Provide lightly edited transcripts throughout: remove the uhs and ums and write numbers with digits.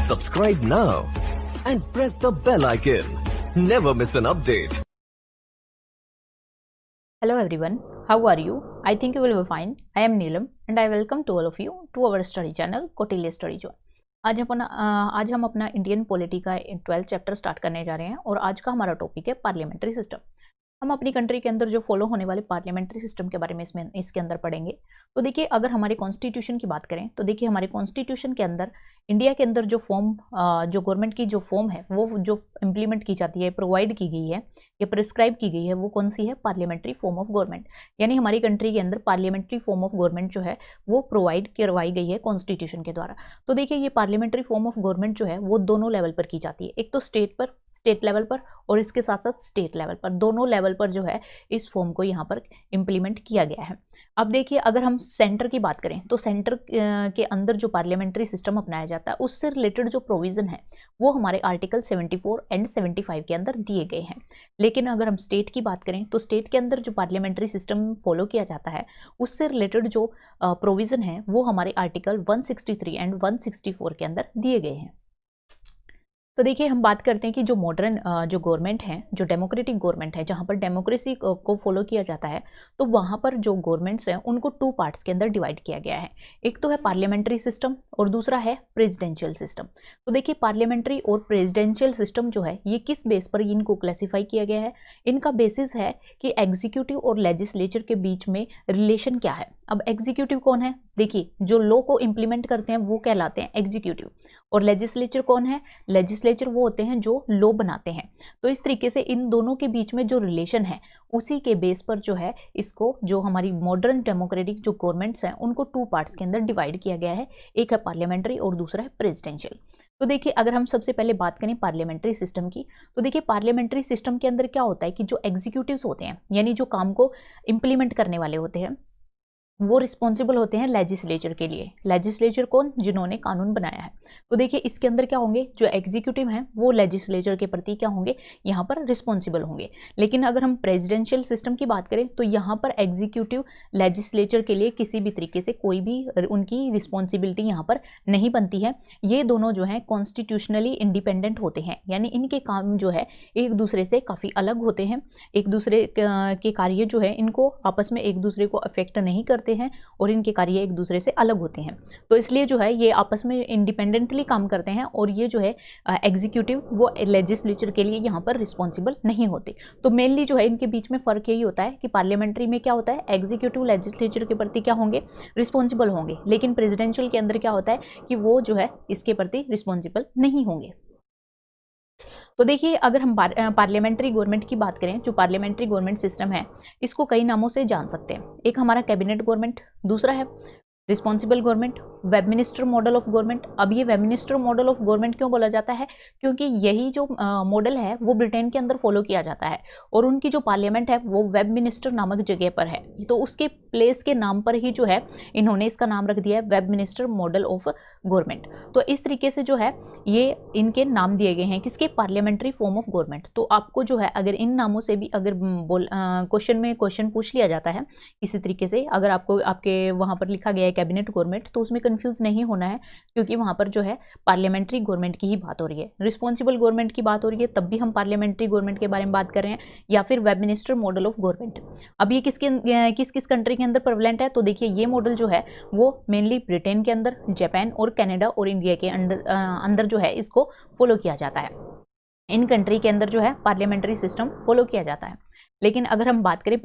Subscribe now and press the bell icon. Never miss an update. Hello everyone, how are you? I think you will be fine. I am Neelam and I welcome to all of you to our study channel Kautilya Study Zone. आज हम अपना Indian polity का 12th chapter start करने जा रहे हैं और आज का हमारा टॉपिक है पार्लियामेंट्री सिस्टम। हम अपनी कंट्री के अंदर जो फॉलो होने वाले पार्लियामेंट्री सिस्टम के बारे में इसके अंदर पढ़ेंगे। तो देखिए, अगर हमारे कॉन्स्टिट्यूशन की बात करें तो देखिए, हमारे कॉन्स्टिट्यूशन के अंदर इंडिया के अंदर जो फॉर्म जो गवर्नमेंट की जो फॉर्म है वो जो इम्प्लीमेंट की जाती है, प्रोवाइड की गई है या प्रिस्क्राइब की गई है, वो कौन सी है? Parliamentary form of government. यानी हमारी कंट्री के अंदर पार्लियामेंट्री फॉर्म ऑफ गवर्नमेंट जो है वो प्रोवाइड करवाई गई है कॉन्स्टिट्यूशन के द्वारा। तो देखिए, ये पार्लियामेंट्री फॉर्म ऑफ गवर्नमेंट जो है वो दोनों लेवल पर की जाती है, एक तो स्टेट लेवल पर और इसके साथ साथ स्टेट लेवल पर, दोनों लेवल पर जो है इस फॉर्म को यहाँ पर इम्प्लीमेंट किया गया है। अब देखिए, अगर हम सेंटर की बात करें तो सेंटर के अंदर जो पार्लियामेंट्री सिस्टम अपनाया जाता है उससे रिलेटेड जो प्रोविजन है वो हमारे आर्टिकल 74 एंड 75 के अंदर दिए गए हैं। लेकिन अगर हम स्टेट की बात करें तो स्टेट के अंदर जो पार्लियामेंट्री सिस्टम फॉलो किया जाता है उससे रिलेटेड जो प्रोविजन है वो हमारे आर्टिकल 163 एंड 164 के अंदर दिए गए हैं। तो देखिए, हम बात करते हैं कि जो मॉडर्न जो गवर्नमेंट है, जो डेमोक्रेटिक गवर्नमेंट है, जहाँ पर डेमोक्रेसी को फॉलो किया जाता है, तो वहाँ पर जो गवर्नमेंट्स हैं उनको 2 पार्ट्स के अंदर डिवाइड किया गया है। एक तो है पार्लियामेंट्री सिस्टम और दूसरा है प्रेसिडेंशियल सिस्टम। तो देखिए, पार्लियामेंट्री और प्रेसिडेंशियल सिस्टम जो है ये किस बेस पर इनको क्लासीफाई किया गया है? इनका बेसिस है कि एग्जीक्यूटिव और लेजिस्लेचर के बीच में रिलेशन क्या है। अब एग्जीक्यूटिव कौन है? देखिए, जो लॉ को इम्प्लीमेंट करते हैं वो कहलाते हैं एग्जीक्यूटिव, और लेजिस्लेचर कौन है? लेजिस्लेचर वो होते हैं जो लॉ बनाते हैं। तो इस तरीके से इन दोनों के बीच में जो रिलेशन है उसी के बेस पर जो है इसको, जो हमारी मॉडर्न डेमोक्रेटिक जो गवर्नमेंट्स हैं उनको 2 पार्ट्स के अंदर डिवाइड किया गया है, एक है पार्लियामेंट्री और दूसरा है प्रेसिडेंशियल। तो देखिए, अगर हम सबसे पहले बात करें पार्लियामेंट्री सिस्टम की, तो देखिए पार्लियामेंट्री सिस्टम के अंदर क्या होता है कि जो एग्जीक्यूटिव्स होते हैं, यानी जो काम को इम्प्लीमेंट करने वाले होते हैं, वो रिस्पॉन्सिबल होते हैं लेजिस्लेचर के लिए। लेजिस्लेचर कौन? जिन्होंने कानून बनाया है। तो देखिए, इसके अंदर क्या होंगे, जो एग्जीक्यूटिव हैं वो लेजिस्लेचर के प्रति क्या होंगे, यहाँ पर रिस्पॉन्सिबल होंगे। लेकिन अगर हम प्रेसिडेंशियल सिस्टम की बात करें तो यहाँ पर एग्जीक्यूटिव लेजिस्लेचर के लिए किसी भी तरीके से कोई भी उनकी रिस्पॉन्सिबिलिटी यहाँ पर नहीं बनती है। ये दोनों जो हैं कॉन्स्टिट्यूशनली इंडिपेंडेंट होते हैं, यानी इनके काम जो है एक दूसरे से काफ़ी अलग होते हैं। एक दूसरे के कार्य जो है इनको आपस में एक दूसरे को अफेक्ट नहीं करते हैं और इनके कार्य एक दूसरे से अलग होते हैं। तो इसलिए जो है ये आपस में इंडिपेंडेंटली काम करते हैं और ये जो है एग्जीक्यूटिव वो लेजिस्लेचर के लिए यहाँ पर रिस्पॉन्सिबल नहीं होते। तो मेनली जो है इनके बीच में फ़र्क यही होता है कि पार्लियामेंट्री में क्या होता है, एग्जीक्यूटिव लेजिस्लेचर के प्रति क्या होंगे, रिस्पॉन्सिबल होंगे। लेकिन प्रेसिडेंशियल के अंदर क्या होता है कि वो जो है इसके प्रति रिस्पॉन्सिबल नहीं होंगे। तो देखिए, अगर हम पार्लियामेंट्री गवर्नमेंट की बात करें, जो पार्लियामेंट्री गवर्नमेंट सिस्टम है इसको कई नामों से जान सकते हैं। एक हमारा कैबिनेट गवर्नमेंट, दूसरा है responsible government, web minister model of government. अब ये web minister model of government क्यों बोला जाता है? क्योंकि यही जो मॉडल है वो ब्रिटेन के अंदर फॉलो किया जाता है और उनकी जो पार्लियामेंट है वो वेब मिनिस्टर नामक जगह पर है। तो उसके प्लेस के नाम पर ही जो है इन्होंने इसका नाम रख दिया है web minister model of government. तो इस तरीके से जो है ये इनके नाम दिए गए हैं किसके? Parliamentary form of government. तो आपको जो है अगर इन नामों से भी अगर क्वेश्चन पूछ लिया जाता है इसी तरीके से, अगर आपको आपके वहाँ पर लिखा गया है कैबिनेट गवर्नमेंट, तो उसमें कंफ्यूज नहीं होना है, क्योंकि वहाँ पर जो है पार्लियामेंट्री गवर्नमेंट की ही बात हो रही है। रिस्पॉन्सिबल गवर्नमेंट की बात हो रही है तब भी हम पार्लियामेंट्री गवर्नमेंट के बारे में बात कर रहे हैं, या फिर web minister model of government. अब ये किस किस कंट्री के अंदर प्रेवलेंट है? तो देखिए, ये मॉडल जो है वो मेनली ब्रिटेन के अंदर, जापान और कनाडा और इंडिया के अंदर जो है इसको फॉलो किया जाता है। इन कंट्री के अंदर जो है पार्लियामेंट्री सिस्टम फॉलो किया जाता है। लेकिन अगर हम बात करें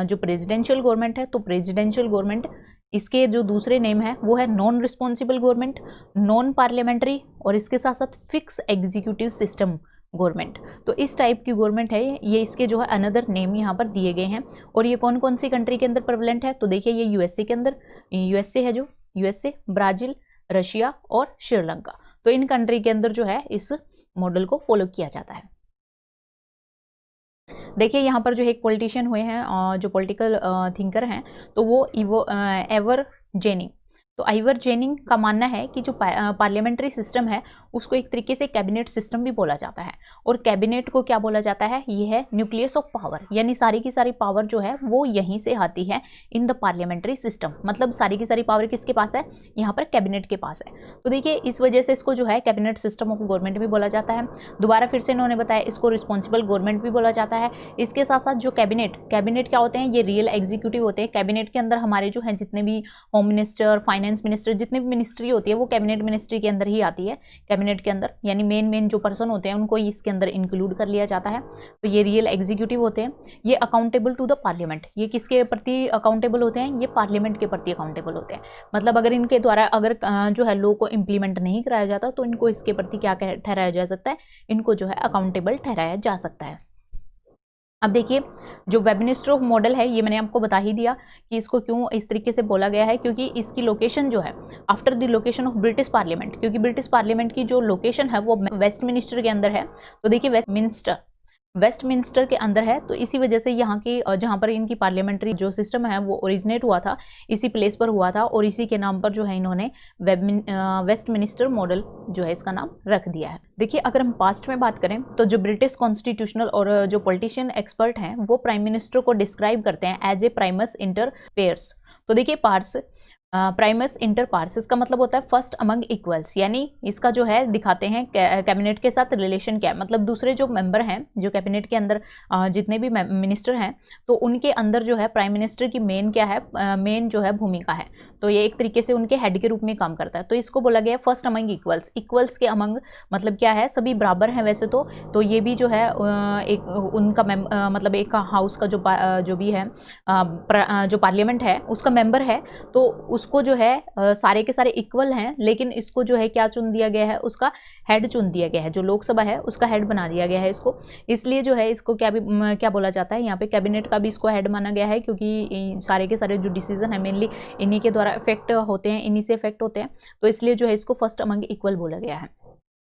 जो प्रेसिडेंशियल गवर्नमेंट है, तो प्रेसिडेंशियल गवर्नमेंट इसके जो दूसरे नेम है वो है non responsible government, non parliamentary और इसके साथ साथ फिक्स एग्जीक्यूटिव सिस्टम गवर्नमेंट। तो इस टाइप की गवर्नमेंट है ये, इसके जो है अनदर नेम यहाँ पर दिए गए हैं। और ये कौन कौन सी कंट्री के अंदर प्रेवलेंट है? तो देखिए, ये यूएसए के अंदर, यूएसए है जो यूएसए, ब्राज़ील, रशिया और श्रीलंका। तो इन कंट्री के अंदर जो है इस मॉडल को फॉलो किया जाता है। देखिए, यहाँ पर जो एक पॉलिटिशियन हुए हैं, जो पॉलिटिकल थिंकर हैं, तो वो एवर जेनी। तो आइवर जेनिंग का मानना है कि जो पार्लियामेंट्री सिस्टम है उसको एक तरीके से कैबिनेट सिस्टम भी बोला जाता है, और कैबिनेट को क्या बोला जाता है, ये है न्यूक्लियस ऑफ पावर, यानी सारी की सारी पावर जो है वो यहीं से आती है इन द पार्लियामेंट्री सिस्टम। मतलब सारी की सारी पावर किसके पास है, यहाँ पर कैबिनेट के पास है। तो देखिए इस वजह से इसको जो है कैबिनेट सिस्टम ऑफ गवर्नमेंट भी बोला जाता है। दोबारा फिर से इन्होंने बताया इसको रिस्पॉन्सिबल गवर्नमेंट भी बोला जाता है। इसके साथ साथ जो कैबिनेट क्या होते हैं, ये रियल एग्जीक्यूटिव होते हैं। कैबिनेट के अंदर हमारे जो है जितने भी होम मिनिस्टर, फाइनेंस मिनिस्टर, जितने भी मिनिस्ट्री होती है वो कैबिनेट मिनिस्ट्री के अंदर ही आती है। कैबिनेट के अंदर यानी मेन जो पर्सन होते हैं उनको इसके अंदर इंक्लूड कर लिया जाता है। तो ये रियल एग्जीक्यूटिव होते हैं। ये अकाउंटेबल टू द पार्लियामेंट, ये किसके प्रति अकाउंटेबल होते हैं, ये पार्लियामेंट के प्रति अकाउंटेबल होते हैं। मतलब अगर इनके द्वारा अगर जो है लॉ को इम्प्लीमेंट नहीं कराया जाता तो इनको इसके प्रति क्या ठहराया जा सकता है, इनको जो है अकाउंटेबल ठहराया जा सकता है। अब देखिए जो वेबमिनिस्टर ऑफ मॉडल है ये मैंने आपको बता ही दिया कि इसको क्यों इस तरीके से बोला गया है, क्योंकि इसकी लोकेशन जो है after the location of British parliament, क्योंकि ब्रिटिश पार्लियामेंट की जो लोकेशन है वो वेस्टमिनिस्टर के अंदर है। तो देखिए वेस्टमिंस्टर के अंदर है, तो इसी वजह से यहाँ की जहाँ पर इनकी पार्लियामेंट्री जो सिस्टम है वो ओरिजिनेट हुआ था, इसी प्लेस पर हुआ था, और इसी के नाम पर जो है इन्होंने वेस्टमिनिस्टर मॉडल जो है इसका नाम रख दिया है। देखिए अगर हम पास्ट में बात करें तो जो ब्रिटिश कॉन्स्टिट्यूशनल और जो पॉलिटिशियन एक्सपर्ट हैं वो प्राइम मिनिस्टर को डिस्क्राइब करते हैं as a primus inter pares. तो देखिए प्राइमस इंटर पार्स इसका मतलब होता है फर्स्ट अमंग इक्वल्स, यानी इसका जो है दिखाते हैं कैबिनेट के साथ रिलेशन क्या है। मतलब दूसरे जो मेंबर हैं जो कैबिनेट के अंदर जितने भी मिनिस्टर हैं तो उनके अंदर जो है प्राइम मिनिस्टर की मेन क्या है, मेन जो है भूमिका है। तो ये एक तरीके से उनके हेड के रूप में काम करता है। तो इसको बोला गया है फर्स्ट अमंग इक्वल्स। इक्वल्स के अमंग मतलब क्या है, सभी बराबर हैं वैसे तो ये भी जो है एक उनका मतलब एक हाउस का जो भी है जो पार्लियामेंट है उसका मेंबर है, तो उसको जो है सारे के सारे इक्वल हैं, लेकिन इसको जो है क्या चुन दिया गया है, उसका हेड चुन दिया गया है। जो लोकसभा है उसका हेड बना दिया गया है इसको, इसलिए जो है इसको क्या बोला जाता है, यहाँ पे कैबिनेट का भी इसको हेड माना गया है, क्योंकि सारे के सारे जो डिसीजन है मेनली इन्हीं के द्वारा इफेक्ट होते हैं, इन्हीं से इफेक्ट होते हैं। तो इसलिए जो है इसको फर्स्ट अमंग इक्वल बोला गया है।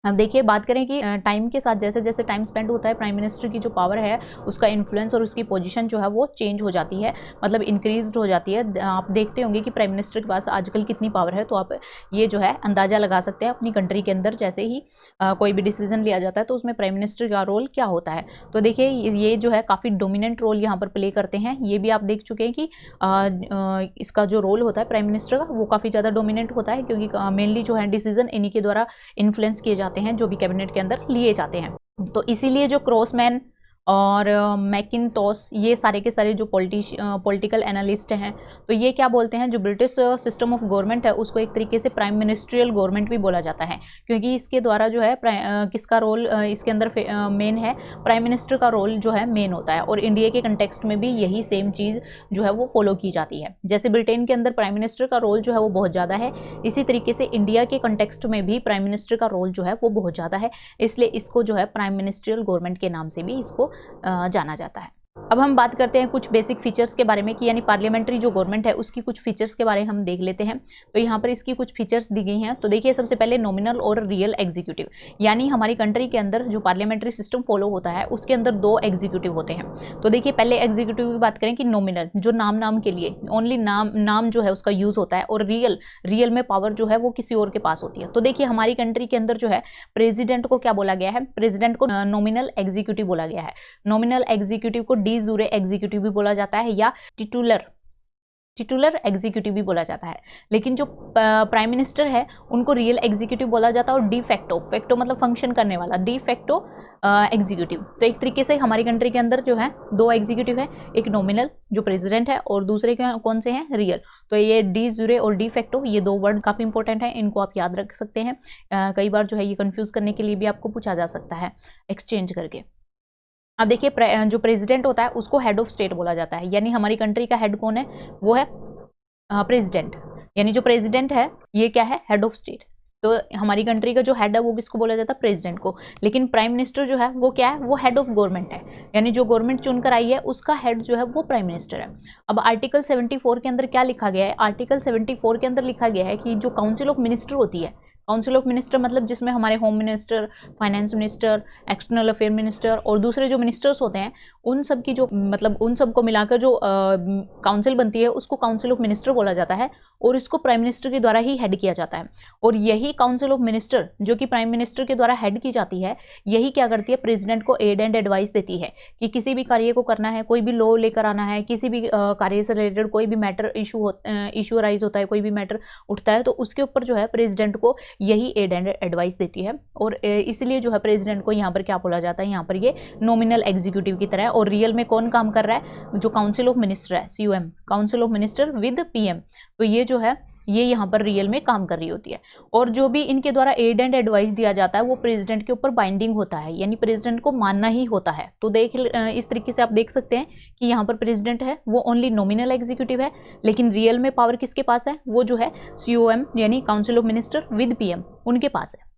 अब देखिए बात करें कि टाइम के साथ जैसे जैसे टाइम स्पेंड होता है प्राइम मिनिस्टर की जो पावर है उसका इन्फ्लुएंस और उसकी पोजीशन जो है वो चेंज हो जाती है, मतलब इंक्रीज हो जाती है। आप देखते होंगे कि प्राइम मिनिस्टर के पास आजकल कितनी पावर है, तो आप ये जो है अंदाज़ा लगा सकते हैं अपनी कंट्री के अंदर जैसे ही कोई भी डिसीजन लिया जाता है तो उसमें प्राइम मिनिस्टर का रोल क्या होता है। तो देखिए ये जो है काफ़ी डोमिनेंट रोल यहाँ पर प्ले करते हैं। ये भी आप देख चुके हैं कि इसका जो रोल होता है प्राइम मिनिस्टर का वो काफ़ी ज़्यादा डोमिनेंट होता है, क्योंकि मेनली जो है डिसीजन इन्हीं के द्वारा इन्फ्लुएंस किए जाते हैं जो भी कैबिनेट के अंदर लिए जाते हैं। तो इसीलिए जो क्रॉसमैन और मैकिन्टॉश ये सारे के सारे जो पॉलिटिकल एनालिस्ट हैं तो ये क्या बोलते हैं, जो ब्रिटिश सिस्टम ऑफ गवर्नमेंट है उसको एक तरीके से प्राइम मिनिस्ट्रियल गवर्नमेंट भी बोला जाता है, क्योंकि इसके द्वारा जो है किसका रोल इसके अंदर मेन है, प्राइम मिनिस्टर का रोल जो है मेन होता है। और इंडिया के कंटेक्स्ट में भी यही सेम चीज़ जो है वो फॉलो की जाती है। जैसे ब्रिटेन के अंदर प्राइम मिनिस्टर का रोल जो है वो बहुत ज़्यादा है, इसी तरीके से इंडिया के कंटेक्स्ट में भी प्राइम मिनिस्टर का रोल जो है वो बहुत ज़्यादा है, इसलिए इसको जो है प्राइम मिनिस्ट्रियल गवर्नमेंट के नाम से भी इसको जाना जाता है। अब हम बात करते हैं कुछ बेसिक फीचर्स के बारे में कि यानी पार्लियामेंट्री जो गवर्नमेंट है उसकी कुछ फीचर्स के बारे में हम देख लेते हैं। तो यहाँ पर इसकी कुछ फीचर्स दी गई हैं। तो देखिए सबसे पहले नॉमिनल और रियल एग्जीक्यूटिव, यानी हमारी कंट्री के अंदर जो पार्लियामेंट्री सिस्टम फॉलो होता है उसके अंदर दो एग्जीक्यूटिव होते हैं। तो देखिए पहले एग्जीक्यूटिव की बात करें कि नॉमिनल जो नाम के लिए ओनली नाम जो है उसका यूज़ होता है, और रियल में पावर जो है वो किसी और के पास होती है। तो देखिए हमारी कंट्री के अंदर जो है प्रेसिडेंट को क्या बोला गया है, प्रेसिडेंट को नॉमिनल एग्जीक्यूटिव बोला गया है। नॉमिनल एग्जीक्यूटिव को डी यूरे एग्जीक्यूटिव भी बोला जाता है या टिटुलर एग्जीक्यूटिव भी बोला जाता है। लेकिन जो प्राइम मिनिस्टर है उनको रियल एग्जीक्यूटिव बोला जाता है, और डी फैक्टो मतलब फंक्शन करने वाला डी फैक्टो एग्जीक्यूटिव। तो एक तरीके से हमारी कंट्री के अंदर जो है दो एग्जीक्यूटिव है, एक नॉमिनल जो प्रेसिडेंट है और दूसरे कौन से हैं, रियल। तो ये डी यूरे और डी फैक्टो ये दो वर्ड काफ़ी इंपॉर्टेंट है, इनको आप याद रख सकते हैं। कई बार जो है ये कंफ्यूज करने के लिए भी आपको पूछा जा सकता है एक्सचेंज करके। अब देखिए जो प्रेसिडेंट होता है उसको हेड ऑफ स्टेट बोला जाता है, यानी हमारी कंट्री का हेड कौन है, वो है प्रेसिडेंट। यानी जो प्रेसिडेंट है ये क्या है, हेड ऑफ स्टेट। तो हमारी कंट्री का जो हेड है वो किसको बोला जाता है, प्रेसिडेंट को। लेकिन प्राइम मिनिस्टर जो है वो क्या है, वो हेड ऑफ गवर्नमेंट है, यानी जो गवर्नमेंट चुनकर आई है उसका हेड जो है वो प्राइम मिनिस्टर है। अब आर्टिकल 74 के अंदर क्या लिखा गया है, आर्टिकल 74 के अंदर लिखा गया है कि जो काउंसिल ऑफ मिनिस्टर होती है, काउंसिल ऑफ मिनिस्टर मतलब जिसमें हमारे home minister, finance minister, external affair minister और दूसरे जो मिनिस्टर्स होते हैं उन सब की जो मतलब उन सबको मिलाकर जो काउंसिल बनती है उसको काउंसिल ऑफ मिनिस्टर बोला जाता है और इसको प्राइम मिनिस्टर के द्वारा ही हेड किया जाता है। और यही काउंसिल ऑफ मिनिस्टर जो कि प्राइम मिनिस्टर के द्वारा हेड की जाती है, यही क्या करती है, प्रेसिडेंट को एड एंड एडवाइस देती है कि किसी भी कार्य को करना है, कोई भी लॉ लेकर आना है, किसी भी कार्य से रिलेटेड कोई भी मैटर इशू अराइज होता है, कोई भी मैटर उठता है, तो उसके ऊपर जो है प्रेसिडेंट को यही एड एंड एडवाइस देती है। और इसलिए जो है प्रेसिडेंट को यहाँ पर क्या बोला जाता है, यहाँ पर ये नॉमिनल एग्जीक्यूटिव की तरह है। और रियल में कौन काम कर रहा है, जो काउंसिल ऑफ मिनिस्टर है, COM, council of minister with PM, तो ये जो है ये यहाँ पर रियल में काम कर रही होती है। और जो भी इनके द्वारा एड एंड एडवाइस दिया जाता है वो प्रेसिडेंट के ऊपर बाइंडिंग होता है, यानी प्रेसिडेंट को मानना ही होता है। तो इस तरीके से आप देख सकते हैं कि यहाँ पर प्रेसिडेंट है वो ओनली नॉमिनल एग्जीक्यूटिव है, लेकिन रियल में पावर किसके पास है, वो जो है COM यानी council of minister with PM उनके पास है।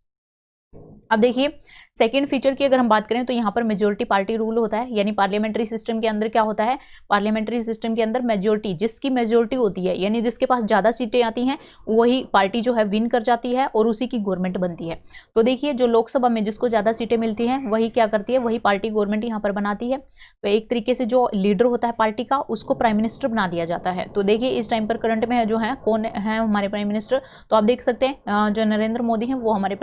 अब देखिए सेकेंड फीचर की अगर हम बात करें तो यहाँ पर मेजोरिटी पार्टी रूल होता है, यानी पार्लियामेंट्री सिस्टम के अंदर क्या होता है, पार्लियामेंट्री सिस्टम के अंदर मेजोरिटी, जिसकी मेजोरिटी होती है यानी जिसके पास ज़्यादा सीटें आती हैं वही पार्टी जो है विन कर जाती है और उसी की गवर्नमेंट बनती है। तो देखिए जो लोकसभा में जिसको ज़्यादा सीटें मिलती हैं वही क्या करती है, वही पार्टी गवर्नमेंट यहाँ पर बनाती है। तो एक तरीके से जो लीडर होता है पार्टी का उसको प्राइम मिनिस्टर बना दिया जाता है। तो देखिए इस टाइम पर करंट में जो है कौन है हमारे प्राइम मिनिस्टर, तो आप देख सकते हैं जो नरेंद्र मोदी हैं वो हमारे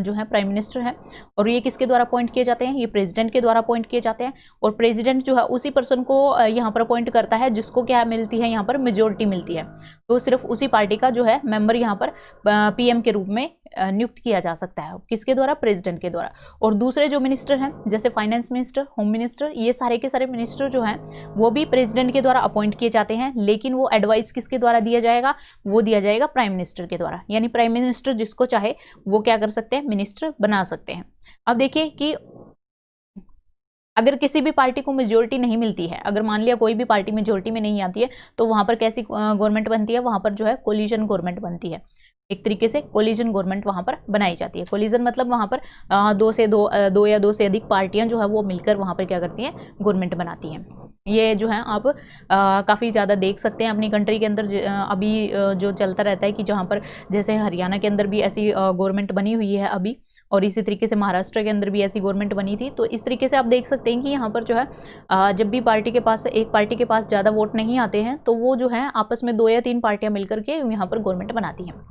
जो है प्राइम मिनिस्टर हैं। और ये किसके द्वारा अपॉइंट किए जाते हैं, ये प्रेसिडेंट के द्वारा अपॉइंट किए जाते हैं। और प्रेसिडेंट जो है उसी पर्सन को यहाँ पर अपॉइंट करता है जिसको क्या मिलती है, यहाँ पर मेजोरिटी मिलती है। तो सिर्फ उसी पार्टी का जो है मेंबर यहाँ पर PM के रूप में नियुक्त किया जा सकता है, किसके द्वारा, प्रेसिडेंट के द्वारा। और दूसरे जो मिनिस्टर हैं जैसे फाइनेंस मिनिस्टर, होम मिनिस्टर, ये सारे के सारे मिनिस्टर जो हैं वो भी प्रेसिडेंट के द्वारा अपॉइंट किए जाते हैं, लेकिन वो एडवाइस किसके द्वारा दिया जाएगा, वो दिया जाएगा प्राइम मिनिस्टर के द्वारा। यानी प्राइम मिनिस्टर जिसको चाहे वो क्या कर सकते हैं, मिनिस्टर बना सकते हैं। अब देखिए कि अगर किसी भी पार्टी को मेजोरिटी नहीं मिलती है, अगर मान लिया कोई भी पार्टी मेजोरिटी में नहीं आती है, तो वहां पर कैसी गवर्नमेंट बनती है, वहां पर जो है कोलिजन गवर्नमेंट बनती है। एक तरीके से कोलिजन गवर्नमेंट वहां पर बनाई जाती है। कोलिजन मतलब वहां पर दो या दो से अधिक पार्टियां जो है वो मिलकर वहां पर क्या करती हैं, गवर्नमेंट बनाती हैं। ये जो है आप काफ़ी ज़्यादा देख सकते हैं अपनी कंट्री के अंदर अभी जो चलता रहता है कि जहाँ पर जैसे हरियाणा के अंदर भी ऐसी गवर्नमेंट बनी हुई है अभी, और इसी तरीके से महाराष्ट्र के अंदर भी ऐसी गवर्नमेंट बनी थी। तो इस तरीके से आप देख सकते हैं कि यहाँ पर जो है जब भी एक पार्टी के पास ज़्यादा वोट नहीं आते हैं तो वो जो है आपस में 2 या 3 पार्टियां मिलकर के यहाँ पर गवर्नमेंट बनाती हैं।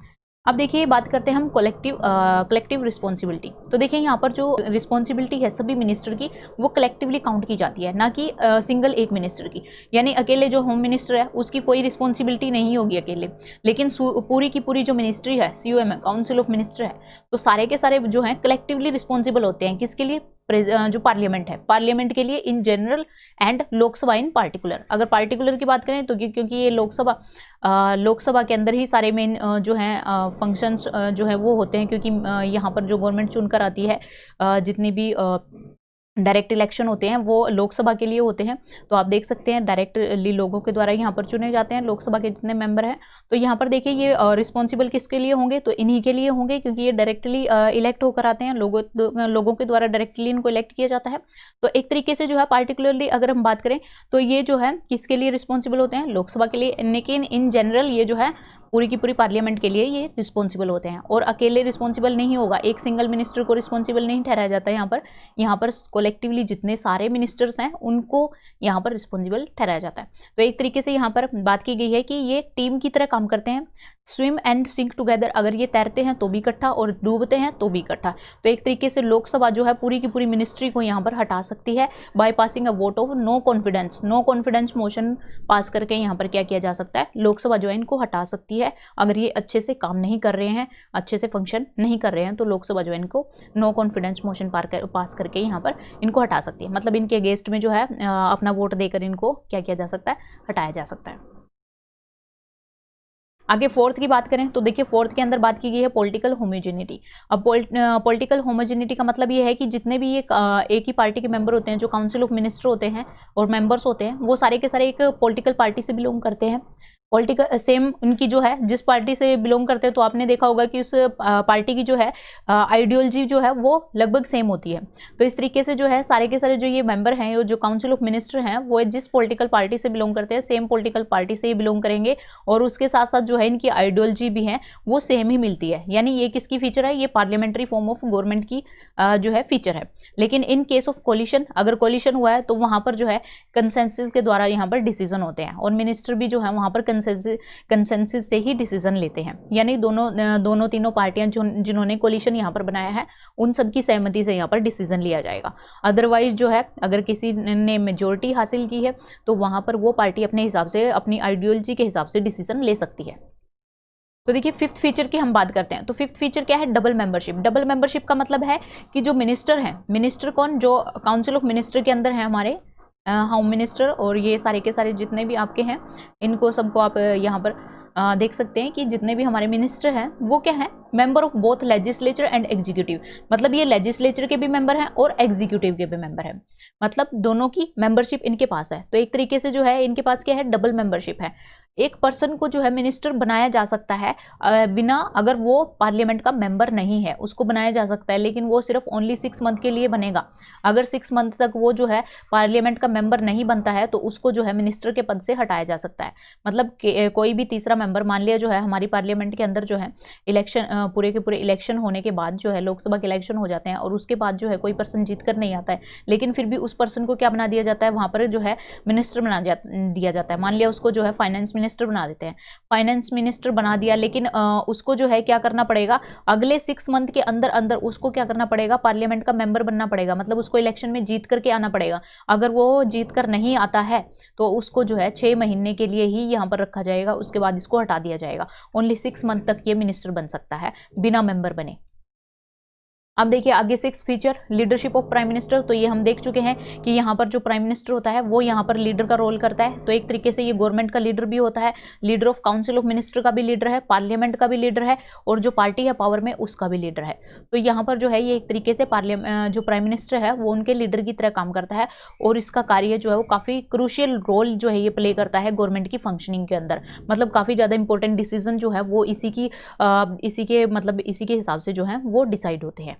अब देखिए बात करते हैं हम कलेक्टिव रिस्पॉन्सिबिलिटी। तो देखिए यहाँ पर जो रिस्पॉन्सिबिलिटी है सभी मिनिस्टर की वो कलेक्टिवली काउंट की जाती है, ना कि सिंगल एक मिनिस्टर की। यानी अकेले जो होम मिनिस्टर है उसकी कोई रिस्पॉन्सिबिलिटी नहीं होगी अकेले, लेकिन पूरी की पूरी जो मिनिस्ट्री है, COM है, काउंसिल ऑफ मिनिस्टर है, तो सारे के सारे जो हैं कलेक्टिवली रिस्पॉन्सिबल होते हैं। किसके लिए, जो पार्लियामेंट है, पार्लियामेंट के लिए in general and Lok Sabha in particular. अगर पार्टिकुलर की बात करें तो क्योंकि ये लोकसभा के अंदर ही सारे मेन जो हैं फंक्शंस जो है वो होते हैं, क्योंकि यहाँ पर जो गवर्नमेंट चुनकर आती है जितनी भी डायरेक्ट इलेक्शन होते हैं वो लोकसभा के लिए होते हैं। तो आप देख सकते हैं डायरेक्टली लोगों के द्वारा यहाँ पर चुने जाते हैं लोकसभा के जितने मेंबर हैं। तो यहाँ पर देखिए ये रिस्पॉन्सिबल किसके लिए होंगे, तो इन्हीं के लिए होंगे, क्योंकि ये डायरेक्टली इलेक्ट होकर आते हैं, लोगों के द्वारा डायरेक्टली इनको इलेक्ट किया जाता है। तो एक तरीके से जो है पार्टिकुलरली अगर हम बात करें तो ये जो है किसके लिए रिस्पॉन्सिबल होते हैं, लोकसभा के लिए, लेकिन इन जनरल ये जो है पूरी की पूरी पार्लियामेंट के लिए ये रिस्पॉन्सिबल होते हैं। और अकेले रिस्पॉन्सिबल नहीं होगा, एक सिंगल मिनिस्टर को रिस्पॉन्सिबल नहीं ठहराया जाता है। यहाँ पर कोलेक्टिवली जितने सारे मिनिस्टर्स हैं उनको यहाँ पर रिस्पॉन्सिबल ठहराया जाता है। तो एक तरीके से यहाँ पर बात की गई है कि ये टीम की तरह काम करते हैं, स्विम एंड सिंक टुगेदर। अगर ये तैरते हैं तो भी इकट्ठा और डूबते हैं तो भी इकट्ठा। तो एक तरीके से लोकसभा जो है पूरी की पूरी मिनिस्ट्री को यहाँ पर हटा सकती है by passing a vote of no confidence motion pass करके यहाँ पर क्या किया जा सकता है, लोकसभा जो है इनको हटा सकती है। अगर ये अच्छे से काम नहीं कर रहे हैं, अच्छे से फंक्शन नहीं कर रहे हैं, तो लोकसभा जो है इनको नो कॉन्फिडेंस मोशन पास करके यहाँ पर इनको हटा सकती है। मतलब इनके अगेंस्ट में जो है अपना वोट देकर इनको क्या किया जा सकता है, हटाया जा सकता है। आगे फोर्थ की बात करें तो देखिए फोर्थ के अंदर बात की गई है पॉलिटिकल होमोजेनिटी। अब पॉलिटिकल होमोजेनिटी का मतलब ये है कि जितने भी ये एक ही पार्टी के मेंबर होते हैं, जो काउंसिल ऑफ मिनिस्टर होते हैं और मेंबर्स होते हैं, वो सारे के सारे एक पॉलिटिकल पार्टी से बिलोंग करते हैं। पॉलिटिकल सेम उनकी जो है, जिस पार्टी से बिलोंग करते हैं तो आपने देखा होगा कि उस पार्टी की जो है आइडियोलॉजी जो है वो लगभग सेम होती है। तो इस तरीके से जो है सारे के सारे जो ये मेंबर हैं, जो काउंसिल ऑफ मिनिस्टर हैं, वो जिस पॉलिटिकल पार्टी से बिलोंग करते हैं सेम पॉलिटिकल पार्टी से ही बिलोंग करेंगे, और उसके साथ साथ जो है इनकी आइडियोलॉजी भी है वो सेम ही मिलती है। यानी ये किसकी फीचर है, ये पार्लियामेंट्री फॉर्म ऑफ गवर्नमेंट की जो है फीचर है। लेकिन इन केस ऑफ कोलिशन, अगर कोलिशन हुआ है तो वहां पर जो है कंसेंसस के द्वारा यहाँ पर डिसीजन होते हैं, और मिनिस्टर भी जो है वहां पर कंसेंसस से ही डिसीजन लेते हैं। यानी दोनों तीनों पार्टियां जिन्होंने कोलिशन यहाँ पर बनाया है उन सबकी सहमति से यहाँ पर डिसीजन लिया जाएगा। अदरवाइज जो है अगर किसी ने मेजोरिटी हासिल की है तो वहां पर वो पार्टी अपने हिसाब से, अपनी आइडियोलॉजी के हिसाब से डिसीजन ले सकती है। तो देखिए फिफ्थ फीचर की हम बात करते हैं। तो फिफ्थ फीचर क्या है, डबल मेंबरशिप। डबल मेंबरशिप का मतलब है कि जो मिनिस्टर हैं, मिनिस्टर कौन, जो काउंसिल ऑफ मिनिस्टर के अंदर है हमारे होम मिनिस्टर, और ये सारे के सारे जितने भी आपके हैं इनको सबको आप यहाँ पर देख सकते हैं कि जितने भी हमारे मिनिस्टर हैं वो क्या है, member of both legislature and executive. मतलब ये लेजिस्लेचर के भी मेंबर हैं और एग्जीक्यूटिव के भी मेंबर हैं, मतलब दोनों की मेंबरशिप इनके पास है। तो एक तरीके से जो है इनके पास क्या है, डबल मेंबरशिप है। एक पर्सन को जो है मिनिस्टर बनाया जा सकता है बिना, अगर वो पार्लियामेंट का मेंबर नहीं है उसको बनाया जा सकता है, लेकिन वो सिर्फ ओनली 6 मंथ के लिए बनेगा। अगर 6 मंथ तक वो जो है पार्लियामेंट का मेंबर नहीं बनता है तो उसको जो है मिनिस्टर के पद से हटाया जा सकता है। मतलब कोई भी तीसरा मेंबर, मान लिया जो है हमारी पार्लियामेंट के अंदर जो है इलेक्शन, पूरे के पूरे इलेक्शन होने के बाद जो है लोकसभा के इलेक्शन हो जाते हैं, और उसके बाद जो है कोई पर्सन जीत कर नहीं आता है, लेकिन फिर भी उस पर्सन को क्या बना दिया जाता है, वहां पर जो है मिनिस्टर बना दिया जाता है। मान लिया उसको जो है फाइनेंस मिनिस्टर बना देते हैं, फाइनेंस मिनिस्टर बना दिया, लेकिन उसको जो है क्या करना पड़ेगा, अगले 6 मंथ के अंदर अंदर उसको क्या करना पड़ेगा, पार्लियामेंट का मेंबर बनना पड़ेगा। मतलब उसको इलेक्शन में जीत करके आना पड़ेगा। अगर वो जीत कर नहीं आता है तो उसको जो है 6 महीने के लिए ही यहाँ पर रखा जाएगा, उसके बाद इसको हटा दिया जाएगा। ओनली 6 मंथ तक ये मिनिस्टर बन सकता है बिना मेंबर बने। अब देखिए आगे 6 feature, leadership of prime minister. तो ये हम देख चुके हैं कि यहाँ पर जो प्राइम मिनिस्टर होता है वो यहाँ पर लीडर का रोल करता है। तो एक तरीके से ये गवर्नमेंट का लीडर भी होता है, leader of council of minister का भी लीडर है, पार्लियामेंट का भी लीडर है, और जो पार्टी है पावर में उसका भी लीडर है। तो यहाँ पर जो है ये एक तरीके से जो प्राइम मिनिस्टर है वो उनके लीडर की तरह काम करता है, और इसका कार्य जो है वो काफ़ी क्रूशियल रोल जो है ये प्ले करता है गवर्नमेंट की फंक्शनिंग के अंदर। मतलब काफ़ी ज़्यादा इंपॉर्टेंट डिसीजन जो है वो इसी के हिसाब से जो है वो डिसाइड होते हैं।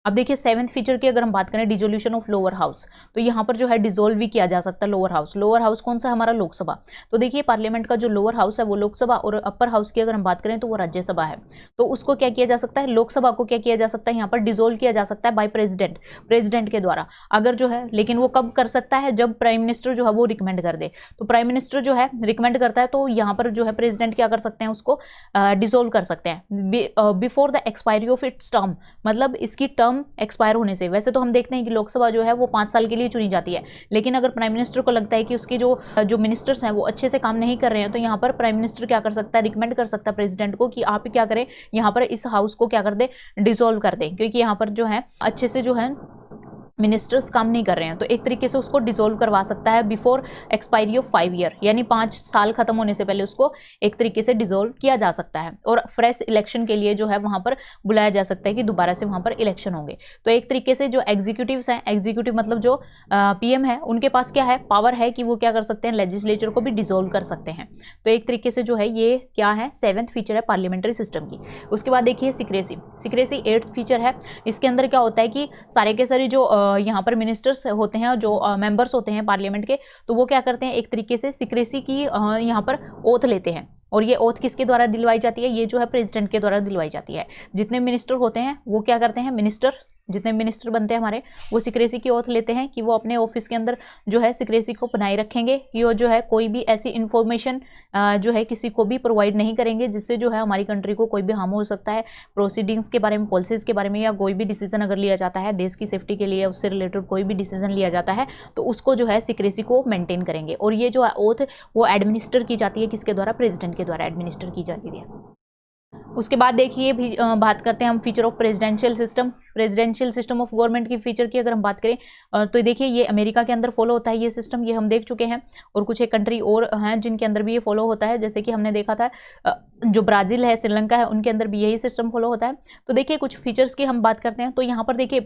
अब देखिए 7th फीचर की अगर हम बात करें, डिसोल्यूशन ऑफ लोअर हाउस। तो यहाँ पर जो है डिसोल्व भी किया जा सकता है लोअर हाउस। लोअर हाउस कौन सा, हमारा लोकसभा। तो देखिए पार्लियामेंट का जो लोअर हाउस है वो लोकसभा, और अपर हाउस की अगर हम बात करें तो वो राज्यसभा है। तो उसको क्या किया जा सकता है, लोकसभा को क्या किया जा सकता है, यहाँ पर डिसोल्व किया जा सकता है बाय प्रेसिडेंट के द्वारा। अगर जो है, लेकिन वो कब कर सकता है, जब प्राइम मिनिस्टर जो है वो रिकमेंड कर दे। तो प्राइम मिनिस्टर जो है रिकमेंड करता है तो यहाँ पर जो है प्रेसिडेंट क्या कर सकते हैं, उसको डिसोल्व कर सकते हैं before the expiry of its term. मतलब इसकी टर्म एक्सपायर होने से। वैसे तो हम देखते हैं कि लोकसभा जो है वो 5 साल के लिए चुनी जाती है, लेकिन अगर प्राइम मिनिस्टर को लगता है कि उसके जो मिनिस्टर्स हैं वो अच्छे से काम नहीं कर रहे हैं तो यहाँ पर प्राइम मिनिस्टर क्या कर सकता है, रिकमेंड कर सकता है प्रेसिडेंट को कि आप क्या करें, यहाँ पर इस हाउस को क्या कर दे, डिसोल्व कर दें, क्योंकि यहाँ पर जो है अच्छे से जो है मिनिस्टर्स काम नहीं कर रहे हैं। तो एक तरीके से उसको डिसोल्व करवा सकता है बिफोर एक्सपायरी ऑफ 5 ईयर, यानी 5 साल खत्म होने से पहले उसको एक तरीके से डिसोल्व किया जा सकता है, और फ्रेश इलेक्शन के लिए जो है वहां पर बुलाया जा सकता है कि दोबारा से वहां पर इलेक्शन होंगे। तो एक तरीके से जो एग्जीक्यूटिव्स हैं, एग्जीक्यूटिव मतलब जो पीएम है, उनके पास क्या है, पावर है कि वो क्या कर सकते हैं, लेजिस्लेचर को भी डिसोल्व कर सकते हैं। तो एक तरीके से जो है ये क्या है, 7th फीचर है पार्लियामेंट्री सिस्टम की। उसके बाद देखिए सिक्रेसी। सिक्रेसी 8th फीचर है। इसके अंदर क्या होता है कि सारे के सारे जो यहाँ पर मिनिस्टर्स होते हैं, जो मेंबर्स होते हैं पार्लियामेंट के, तो वो क्या करते हैं, एक तरीके से सिक्रेसी की यहाँ पर ओथ लेते हैं। और ये ओथ किसके द्वारा दिलवाई जाती है, ये जो है प्रेसिडेंट के द्वारा दिलवाई जाती है। जितने मिनिस्टर होते हैं वो क्या करते हैं, जितने मिनिस्टर बनते हैं हमारे, वो सिक्रेसी की ओथ लेते हैं कि वो अपने ऑफिस के अंदर जो है सिक्रेसी को बनाए रखेंगे, कि वो जो है कोई भी ऐसी इंफॉर्मेशन जो है किसी को भी प्रोवाइड नहीं करेंगे जिससे जो है हमारी कंट्री को कोई भी हार्म हो सकता है, प्रोसीडिंग्स के बारे में, पॉलिसीज के बारे में, या कोई भी डिसीजन अगर लिया जाता है देश की सेफ्टी के लिए, उससे रिलेटेड कोई भी डिसीजन लिया जाता है तो उसको जो है सिक्रेसी को मेंटेन करेंगे। और ये जो ओथ वो एडमिनिस्टर की जाती है, किसके द्वारा, प्रेसिडेंट के द्वारा एडमिनिस्टर की जाती है। उसके बाद देखिए भी बात करते हैं हम feature of presidential system of government की फीचर की अगर हम बात करें तो देखिए ये अमेरिका के अंदर फॉलो होता है ये सिस्टम, ये हम देख चुके हैं, और कुछ एक कंट्री और हैं जिनके अंदर भी ये फॉलो होता है, जैसे कि हमने देखा था जो ब्राज़ील है, श्रीलंका है, उनके अंदर भी यही सिस्टम फॉलो होता है। तो देखिए कुछ फीचर्स की हम बात करते हैं। तो यहाँ पर देखिए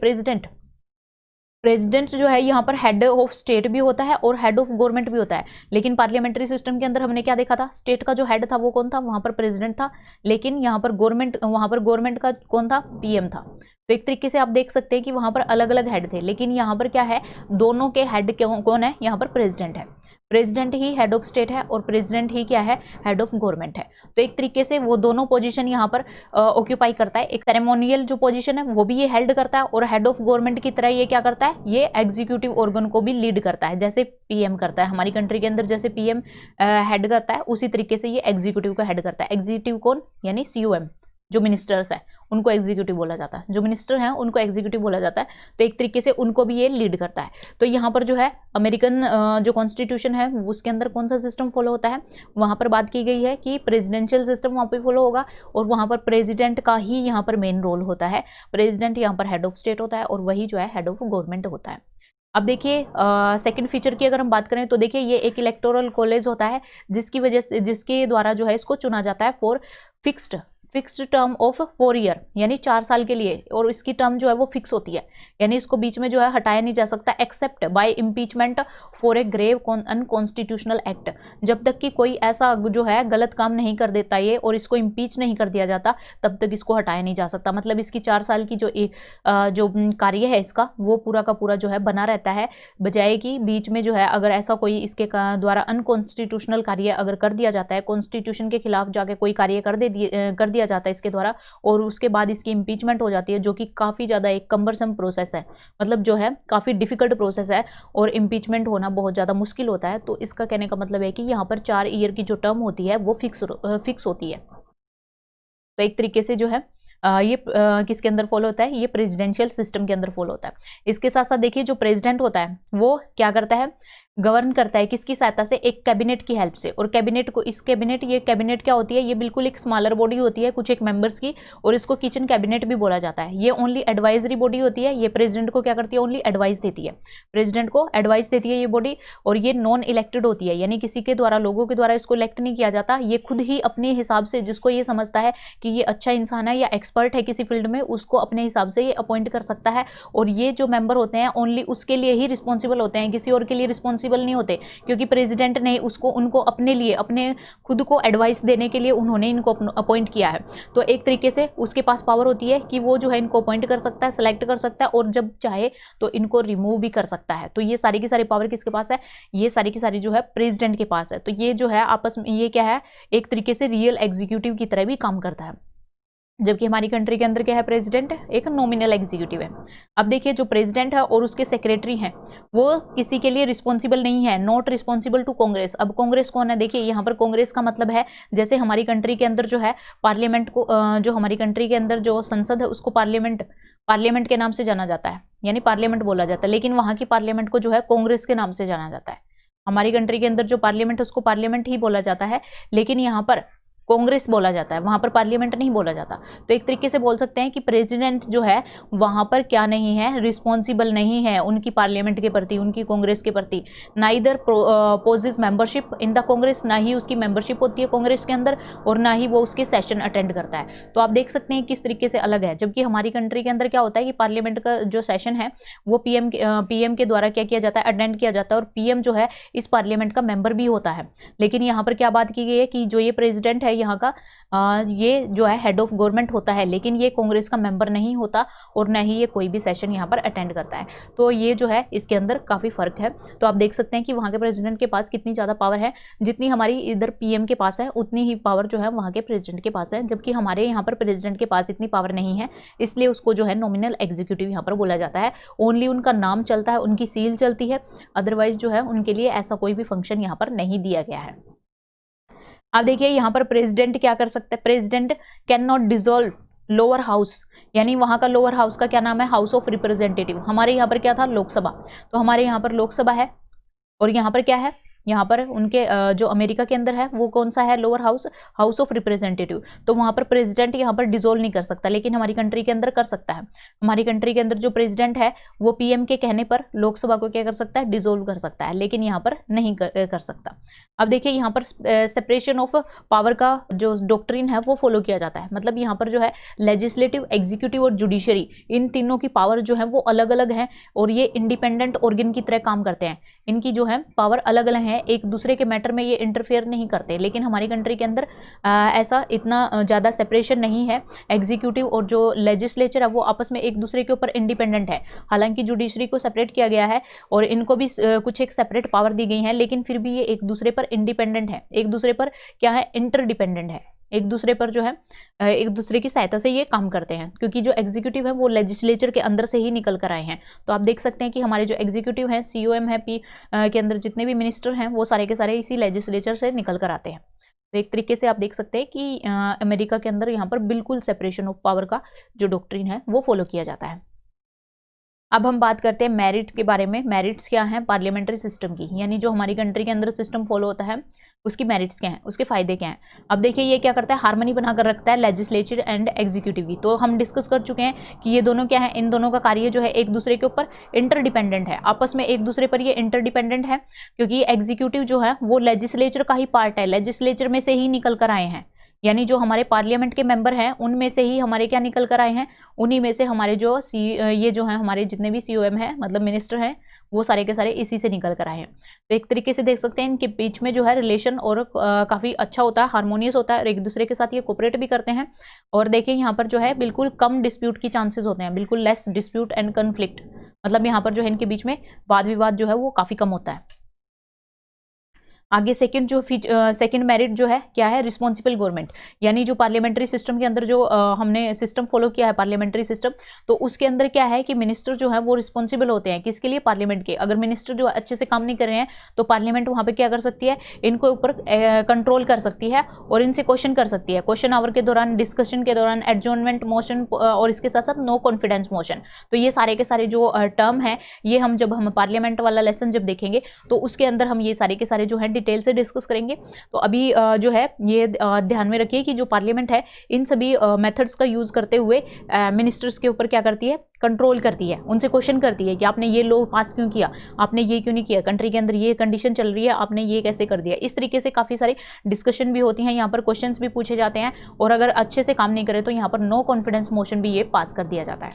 प्रेसिडेंट जो है यहाँ पर हेड ऑफ स्टेट भी होता है और हेड ऑफ गवर्नमेंट भी होता है, लेकिन पार्लियामेंट्री सिस्टम के अंदर हमने क्या देखा था, स्टेट का जो हेड था वो कौन था, वहां पर प्रेसिडेंट था, लेकिन यहाँ पर गवर्नमेंट का कौन था, पीएम था। तो एक तरीके से आप देख सकते हैं कि वहां पर अलग अलग हेड थे, लेकिन यहाँ पर क्या है, दोनों के हेड कौन है, यहाँ पर प्रेसिडेंट है। President he head of state है और प्रेसिडेंट ही क्या है, हेड ऑफ गवर्नमेंट है। तो एक तरीके से वो दोनों पोजीशन यहाँ पर ऑक्यूपाई करता है। एक सेरेमोनियल जो पोजीशन है वो भी ये हेल्ड करता है, और हेड ऑफ गवर्नमेंट की तरह ये क्या करता है, ये एग्जीक्यूटिव ऑर्गन को भी लीड करता है, जैसे पीएम करता है हमारी कंट्री के अंदर, जैसे पीएम हेड करता है उसी तरीके से ये एग्जीक्यूटिव का हेड करता है। एग्जीक्यूटिव कौन, यानी सीओएम, जो मिनिस्टर्स हैं उनको एग्जीक्यूटिव बोला जाता है, जो मिनिस्टर हैं उनको एग्जीक्यूटिव बोला जाता है। तो एक तरीके से उनको भी ये लीड करता है। तो यहाँ पर जो है अमेरिकन जो कॉन्स्टिट्यूशन है उसके अंदर कौन सा सिस्टम फॉलो होता है, वहाँ पर बात की गई है कि प्रेसिडेंशियल सिस्टम वहाँ पे फॉलो होगा, और वहाँ पर प्रेसिडेंट का ही यहाँ पर मेन रोल होता है। प्रेसिडेंट यहाँ पर हेड ऑफ स्टेट होता है और वही जो है हेड ऑफ गवर्नमेंट होता है। अब देखिए सेकंड फीचर की अगर हम बात करें तो देखिए ये एक इलेक्टोरल कॉलेज होता है, जिसकी वजह से, जिसके द्वारा जो है इसको चुना जाता है for fixed term of 4 year, यानी 4 साल के लिए, और इसकी टर्म जो है वो फिक्स होती है, यानी इसको बीच में जो है हटाया नहीं जा सकता, except by impeachment for a grave unconstitutional act. जब तक कि कोई ऐसा जो है गलत काम नहीं कर देता ये और इसको इम्पीच नहीं कर दिया जाता, तब तक इसको हटाया नहीं जा सकता। मतलब इसकी 4 साल की जो कार्य है इसका, वो पूरा का पूरा जो है बना रहता है, बजाय कि बीच में जो है अगर ऐसा कोई इसके द्वारा अनकॉन्स्टिट्यूशनल कार्य अगर कर दिया जाता है, कॉन्स्टिट्यूशन के खिलाफ जाके कोई कार्य कर दिया जाता है इसके द्वारा, और उसके बाद इसकी इम्पीचमेंट हो जाती है, जो कि काफ़ी ज़्यादा एक कम्बरसम प्रोसेस है, मतलब जो है काफ़ी डिफिकल्ट प्रोसेस है, और इम्पीचमेंट होना बहुत ज़्यादा मुश्किल होता है। तो इसका कहने का मतलब है कि यहाँ पर 4 ईयर की जो टर्म होती है वो फिक्स होती है। तो एक तरीके से जो है ये किसके अंदर फॉलो होता है, ये प्रेसिडेंशियल सिस्टम के अंदर फॉलो होता है। इसके साथ साथ देखिए जो प्रेसिडेंट होता है वो क्या करता है, गवर्न करता है किसकी सहायता से, एक कैबिनेट की हेल्प से। और कैबिनेट को, ये कैबिनेट क्या होती है, ये बिल्कुल एक स्मॉलर बॉडी होती है कुछ एक मेंबर्स की, और इसको किचन कैबिनेट भी बोला जाता है। ये ओनली एडवाइजरी बॉडी होती है, ये प्रेसिडेंट को क्या करती है, ओनली एडवाइस देती है, प्रेसिडेंट को एडवाइस देती है ये बॉडी। और ये नॉन इलेक्टेड होती है, यानी किसी के द्वारा, लोगों के द्वारा इसको इलेक्ट नहीं किया जाता, ये खुद ही अपने हिसाब से, जिसको ये समझता है कि ये अच्छा इंसान है या एक्सपर्ट है किसी फील्ड में, उसको अपने हिसाब से ये अपॉइंट कर सकता है। और ये जो मेंबर होते हैं ओनली उसके लिए ही रिस्पॉन्सिबल होते हैं, किसी और के लिए रिस्पॉन्सिबल नहीं होते, क्योंकि प्रेसिडेंट ने उनको अपने लिए, अपने खुद को एडवाइस देने के लिए उन्होंने इनको अपॉइंट किया है। तो एक तरीके से उसके पास पावर होती है कि वो जो है इनको अपॉइंट कर सकता है, सेलेक्ट कर सकता है, और जब चाहे तो इनको रिमूव भी कर सकता है। तो ये सारी की सारी पावर किसके पास है, ये सारी की सारी जो है प्रेसिडेंट के पास है। तो ये जो है आपस में ये क्या है, एक तरीके से रियल एग्जीक्यूटिव की तरह भी काम करता है। जबकि हमारी कंट्री के अंदर क्या है, प्रेसिडेंट एक नॉमिनल एग्जीक्यूटिव है। अब देखिए जो प्रेसिडेंट है और उसके सेक्रेटरी हैं वो किसी के लिए रिस्पॉन्सिबल नहीं है, नॉट रिस्पॉन्सिबल टू कांग्रेस। अब कांग्रेस कौन है, देखिए यहाँ पर कांग्रेस का मतलब है, जैसे हमारी कंट्री के अंदर जो है पार्लियामेंट को, जो हमारी कंट्री के अंदर जो संसद है उसको पार्लियामेंट के नाम से जाना जाता है, यानी पार्लियामेंट बोला जाता है, लेकिन वहाँ की पार्लियामेंट को जो है कांग्रेस के नाम से जाना जाता है। हमारी कंट्री के अंदर जो पार्लियामेंट है उसको पार्लियामेंट ही बोला जाता है, लेकिन यहाँ पर कांग्रेस बोला जाता है, वहां पर पार्लियामेंट नहीं बोला जाता। तो एक तरीके से बोल सकते हैं कि प्रेसिडेंट जो है वहां पर क्या नहीं है, रिस्पॉन्सिबल नहीं है उनकी पार्लियामेंट के प्रति, उनकी कांग्रेस के प्रति। Neither possess membership in the Congress, ना ही उसकी मेंबरशिप होती है कांग्रेस के अंदर, और ना ही वो उसके सेशन अटेंड करता है। तो आप देख सकते हैं किस तरीके से अलग है। जबकि हमारी कंट्री के अंदर क्या होता है कि पार्लियामेंट का जो सेशन है वो पीएम के द्वारा क्या किया जाता है, अटेंड किया जाता है, और पीएम जो है इस पार्लियामेंट का मेंबर भी होता है। लेकिन यहाँ पर क्या बात की गई है कि जो ये प्रेसिडेंट है यहाँ का, ये जो है हेड ऑफ गवर्नमेंट होता है, लेकिन ये कांग्रेस का मेंबर नहीं होता, और न ही ये कोई भी सेशन यहाँ पर अटेंड करता है। तो ये जो है इसके अंदर काफ़ी फर्क है। तो आप देख सकते हैं कि वहाँ के प्रेसिडेंट के पास कितनी ज़्यादा पावर है, जितनी हमारी इधर पीएम के पास है उतनी ही पावर जो है वहाँ के प्रेसिडेंट के पास है। जबकि हमारे यहाँ पर प्रेसिडेंट के पास इतनी पावर नहीं है, इसलिए उसको जो है नॉमिनल एग्जीक्यूटिव यहाँ पर बोला जाता है। ओनली उनका नाम चलता है, उनकी सील चलती है, अदरवाइज जो है उनके लिए ऐसा कोई भी फंक्शन यहाँ पर नहीं दिया गया है। अब देखिए यहाँ पर प्रेसिडेंट क्या कर सकता है, president can not dissolve lower house, यानी वहाँ का लोअर हाउस का क्या नाम है, हाउस ऑफ रिप्रेजेंटेटिव। हमारे यहाँ पर क्या था, लोकसभा। तो हमारे यहाँ पर लोकसभा है, और यहाँ पर क्या है, यहाँ पर उनके जो अमेरिका के अंदर है वो कौन सा है, lower house, house of representative, तो वहाँ पर प्रेसिडेंट यहाँ पर डिसोल्व नहीं कर सकता, लेकिन हमारी कंट्री के अंदर कर सकता है। हमारी कंट्री के अंदर जो प्रेसिडेंट है वो पीएम के कहने पर लोकसभा को क्या कर सकता है, डिसोल्व कर सकता है, लेकिन यहाँ पर नहीं कर सकता। अब देखिए यहाँ पर सेपरेशन ऑफ पावर का जो डॉक्ट्रिन है वो फॉलो किया जाता है, मतलब यहाँ पर जो है लेजिस्लेटिव, एग्जीक्यूटिव और जुडिशरी, इन तीनों की पावर जो है वो अलग अलग है और ये इंडिपेंडेंट ऑर्गन की तरह काम करते हैं। इनकी जो है पावर अलग अलग है, एक दूसरे के मैटर में ये इंटरफेयर नहीं करते, लेकिन हमारी कंट्री के अंदर ऐसा इतना ज़्यादा सेपरेशन नहीं है। एग्जीक्यूटिव और जो लेजिस्लेचर है वो आपस में एक दूसरे के ऊपर इंडिपेंडेंट है। हालांकि जुडिशरी को सेपरेट किया गया है और इनको भी कुछ एक सेपरेट पावर दी गई है, लेकिन फिर भी ये एक दूसरे पर इंडिपेंडेंट है, एक दूसरे पर क्या है, इंटरडिपेंडेंट है, एक दूसरे पर जो है एक दूसरे की सहायता से ये काम करते हैं, क्योंकि जो एग्जीक्यूटिव है वो लेजिस्लेचर के अंदर से ही निकल कर आए हैं। तो आप देख सकते हैं कि हमारे जो एग्जीक्यूटिव हैं, सीओएम है, पी के अंदर जितने भी मिनिस्टर हैं वो सारे के सारे इसी लेजिस्लेचर से निकल कर आते हैं। तो एक तरीके से आप देख सकते हैं कि अमेरिका के अंदर यहाँ पर बिल्कुल सेपरेशन ऑफ पावर का जो डॉक्ट्रिन है वो फॉलो किया जाता है। अब हम बात करते हैं मेरिट के बारे में। मेरिट्स क्या हैं पार्लियामेंट्री सिस्टम की, यानी जो हमारी कंट्री के अंदर सिस्टम फॉलो होता है उसकी मेरिट्स क्या हैं, उसके फायदे क्या हैं। अब देखिए ये क्या करता है, हार्मनी बनाकर रखता है लेजिस्लेचर एंड एग्जीक्यूटिव की। तो हम डिस्कस कर चुके हैं कि ये दोनों क्या है, इन दोनों का कार्य जो है एक दूसरे के ऊपर इंटरडिपेंडेंट है, आपस में एक दूसरे पर ये इंटरडिपेंडेंट है, क्योंकि एग्जीक्यूटिव जो है वो लेजिस्लेचर का ही पार्ट है, लेजिस्लेचर में से ही निकल कर आए हैं, यानी जो हमारे पार्लियामेंट के मेंबर हैं उनमें से ही हमारे क्या निकल कर आए हैं, उन्हीं में से हमारे जो ये जो है हमारे जितने भी सीओएम हैं, मतलब मिनिस्टर हैं, वो सारे के सारे इसी से निकल कर आए हैं। तो एक तरीके से देख सकते हैं इनके बीच में जो है रिलेशन और काफ़ी अच्छा होता है, हार्मोनियस होता है और एक दूसरे के साथ ये कोऑपरेट भी करते हैं। और देखिए यहाँ पर जो है बिल्कुल कम डिस्प्यूट की चांसेस होते हैं, बिल्कुल लेस डिस्प्यूट एंड कन्फ्लिक्ट, मतलब यहाँ पर जो है इनके बीच में वाद विवाद जो है वो काफ़ी कम होता है। आगे सेकंड मेरिट जो है क्या है, रिस्पॉन्सिबल गवर्नमेंट, यानी जो पार्लियामेंट्री सिस्टम के अंदर जो हमने सिस्टम फॉलो किया है पार्लियामेंट्री सिस्टम, तो उसके अंदर क्या है कि मिनिस्टर जो है वो रिस्पॉन्सिबल होते हैं किसके लिए, पार्लियामेंट के। अगर मिनिस्टर जो अच्छे से काम नहीं कर रहे हैं तो पार्लियामेंट वहाँ पे क्या कर सकती है, इनको ऊपर कंट्रोल कर सकती है और इनसे क्वेश्चन कर सकती है, क्वेश्चन आवर के दौरान, डिस्कशन के दौरान, एडजॉर्नमेंट मोशन और इसके साथ साथ नो कॉन्फिडेंस मोशन। तो ये सारे के सारे जो टर्म है ये जब हम पार्लियामेंट वाला लेसन जब देखेंगे तो उसके अंदर हम ये सारे के सारे जो है डिटेल से डिस्कस करेंगे। तो अभी जो है ये ध्यान में रखिए कि जो पार्लियामेंट है इन सभी मेथड्स का यूज करते हुए मिनिस्टर्स के ऊपर क्या करती है, कंट्रोल करती है, उनसे क्वेश्चन करती है कि आपने ये लॉ पास क्यों किया, आपने ये क्यों नहीं किया, कंट्री के अंदर ये कंडीशन चल रही है, आपने ये कैसे कर दिया। इस तरीके से काफ़ी सारी डिस्कशन भी होती हैं, यहाँ पर क्वेश्चंस भी पूछे जाते हैं और अगर अच्छे से काम नहीं करे तो यहाँ पर नो कॉन्फिडेंस मोशन भी ये पास कर दिया जाता है।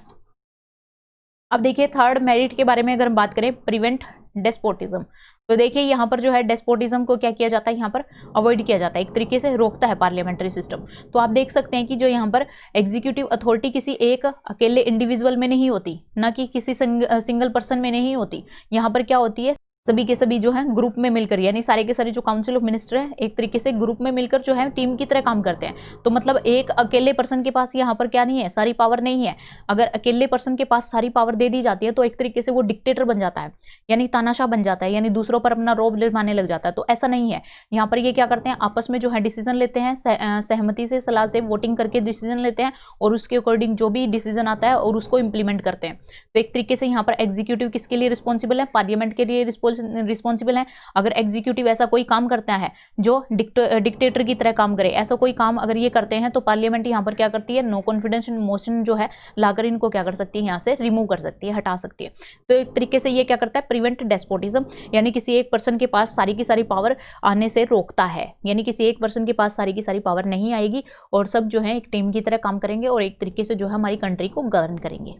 अब देखिए थर्ड मेरिट के बारे में अगर हम बात करें, प्रिवेंट डेस्पोटिज्म। तो देखिए यहाँ पर जो है डेस्पोटिज्म को क्या किया जाता है, यहाँ पर अवॉइड किया जाता है, एक तरीके से रोकता है पार्लियामेंट्री सिस्टम। तो आप देख सकते हैं कि जो यहाँ पर एग्जीक्यूटिव अथॉरिटी किसी एक अकेले इंडिविजुअल में नहीं होती, ना कि किसी सिंगल पर्सन में नहीं होती, यहाँ पर क्या होती है, सभी के सभी जो है ग्रुप में मिलकर, यानी सारे के सारे जो काउंसिल ऑफ मिनिस्टर है एक तरीके से ग्रुप में मिलकर जो है टीम की तरह काम करते हैं। तो मतलब एक अकेले पर्सन के पास यहाँ पर क्या नहीं है, सारी पावर नहीं है। अगर अकेले पर्सन के पास सारी पावर दे दी जाती है तो एक तरीके से वो डिक्टेटर बन जाता है, यानी तानाशाह बन जाता है, यानी दूसरों पर अपना रोब जमाने लग जाता है। तो ऐसा नहीं है, यहाँ पर ये क्या करते हैं, आपस में जो है डिसीजन लेते हैं, सहमति से, सलाह से, वोटिंग करके डिसीजन लेते हैं और उसके अकॉर्डिंग जो भी डिसीजन आता है और उसको इंप्लीमेंट करते हैं। तो एक तरीके से यहाँ पर एग्जीक्यूटिव किसके लिए रिस्पॉन्सिबल है, पार्लियामेंट के लिए रिस्पॉन्सिबल है। अगर एग्जीक्यूटिव ऐसा कोई काम करता है जो डिक्टेटर की तरह काम करे, ऐसा कोई काम अगर ये करते हैं तो पार्लियामेंट यहाँ पर क्या करती है, नो कॉन्फिडेंस मोशन जो है लाकर इनको क्या कर सकती है, यहाँ से रिमूव कर सकती है, हटा सकती है। तो एक तरीके से ये क्या करता है, प्रिवेंट डेस्पोटिज्म, यानी किसी एक पर्सन के पास सारी की सारी पावर आने से रोकता है, यानी किसी एक पर्सन के पास सारी की सारी पावर नहीं आएगी और सब जो है एक टीम की तरह काम करेंगे और एक तरीके से जो है हमारी कंट्री को गवर्न करेंगे।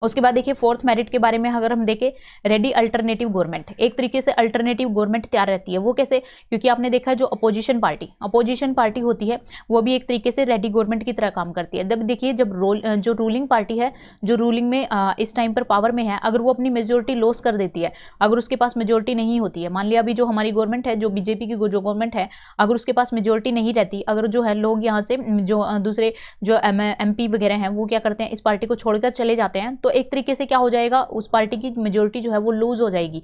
उसके बाद देखिए फोर्थ मेरिट के बारे में अगर हम देखें, रेडी अल्टरनेटिव गवर्नमेंट, एक तरीके से अल्टरनेटिव गवर्नमेंट तैयार रहती है। वो कैसे, क्योंकि आपने देखा जो अपोजिशन पार्टी होती है वो भी एक तरीके से रेडी गवर्नमेंट की तरह काम करती है। जब देखिए जब जो रूलिंग पार्टी है, जो रूलिंग में इस टाइम पर पावर में है, अगर वो अपनी मेजोरिटी लॉस कर देती है, अगर उसके पास मेजोरिटी नहीं होती है, मान लिया अभी जो हमारी गवर्नमेंट है, जो बीजेपी की जो गवर्नमेंट है, अगर उसके पास मेजोरिटी नहीं रहती, अगर जो है लोग यहाँ से जो दूसरे जो MP वगैरह हैं वो क्या करते हैं, इस पार्टी को छोड़कर चले जाते हैं, तो तो एक तरीके से क्या हो जाएगा, उस पार्टी की मेजोरिटी जो है वो लूज हो जाएगी।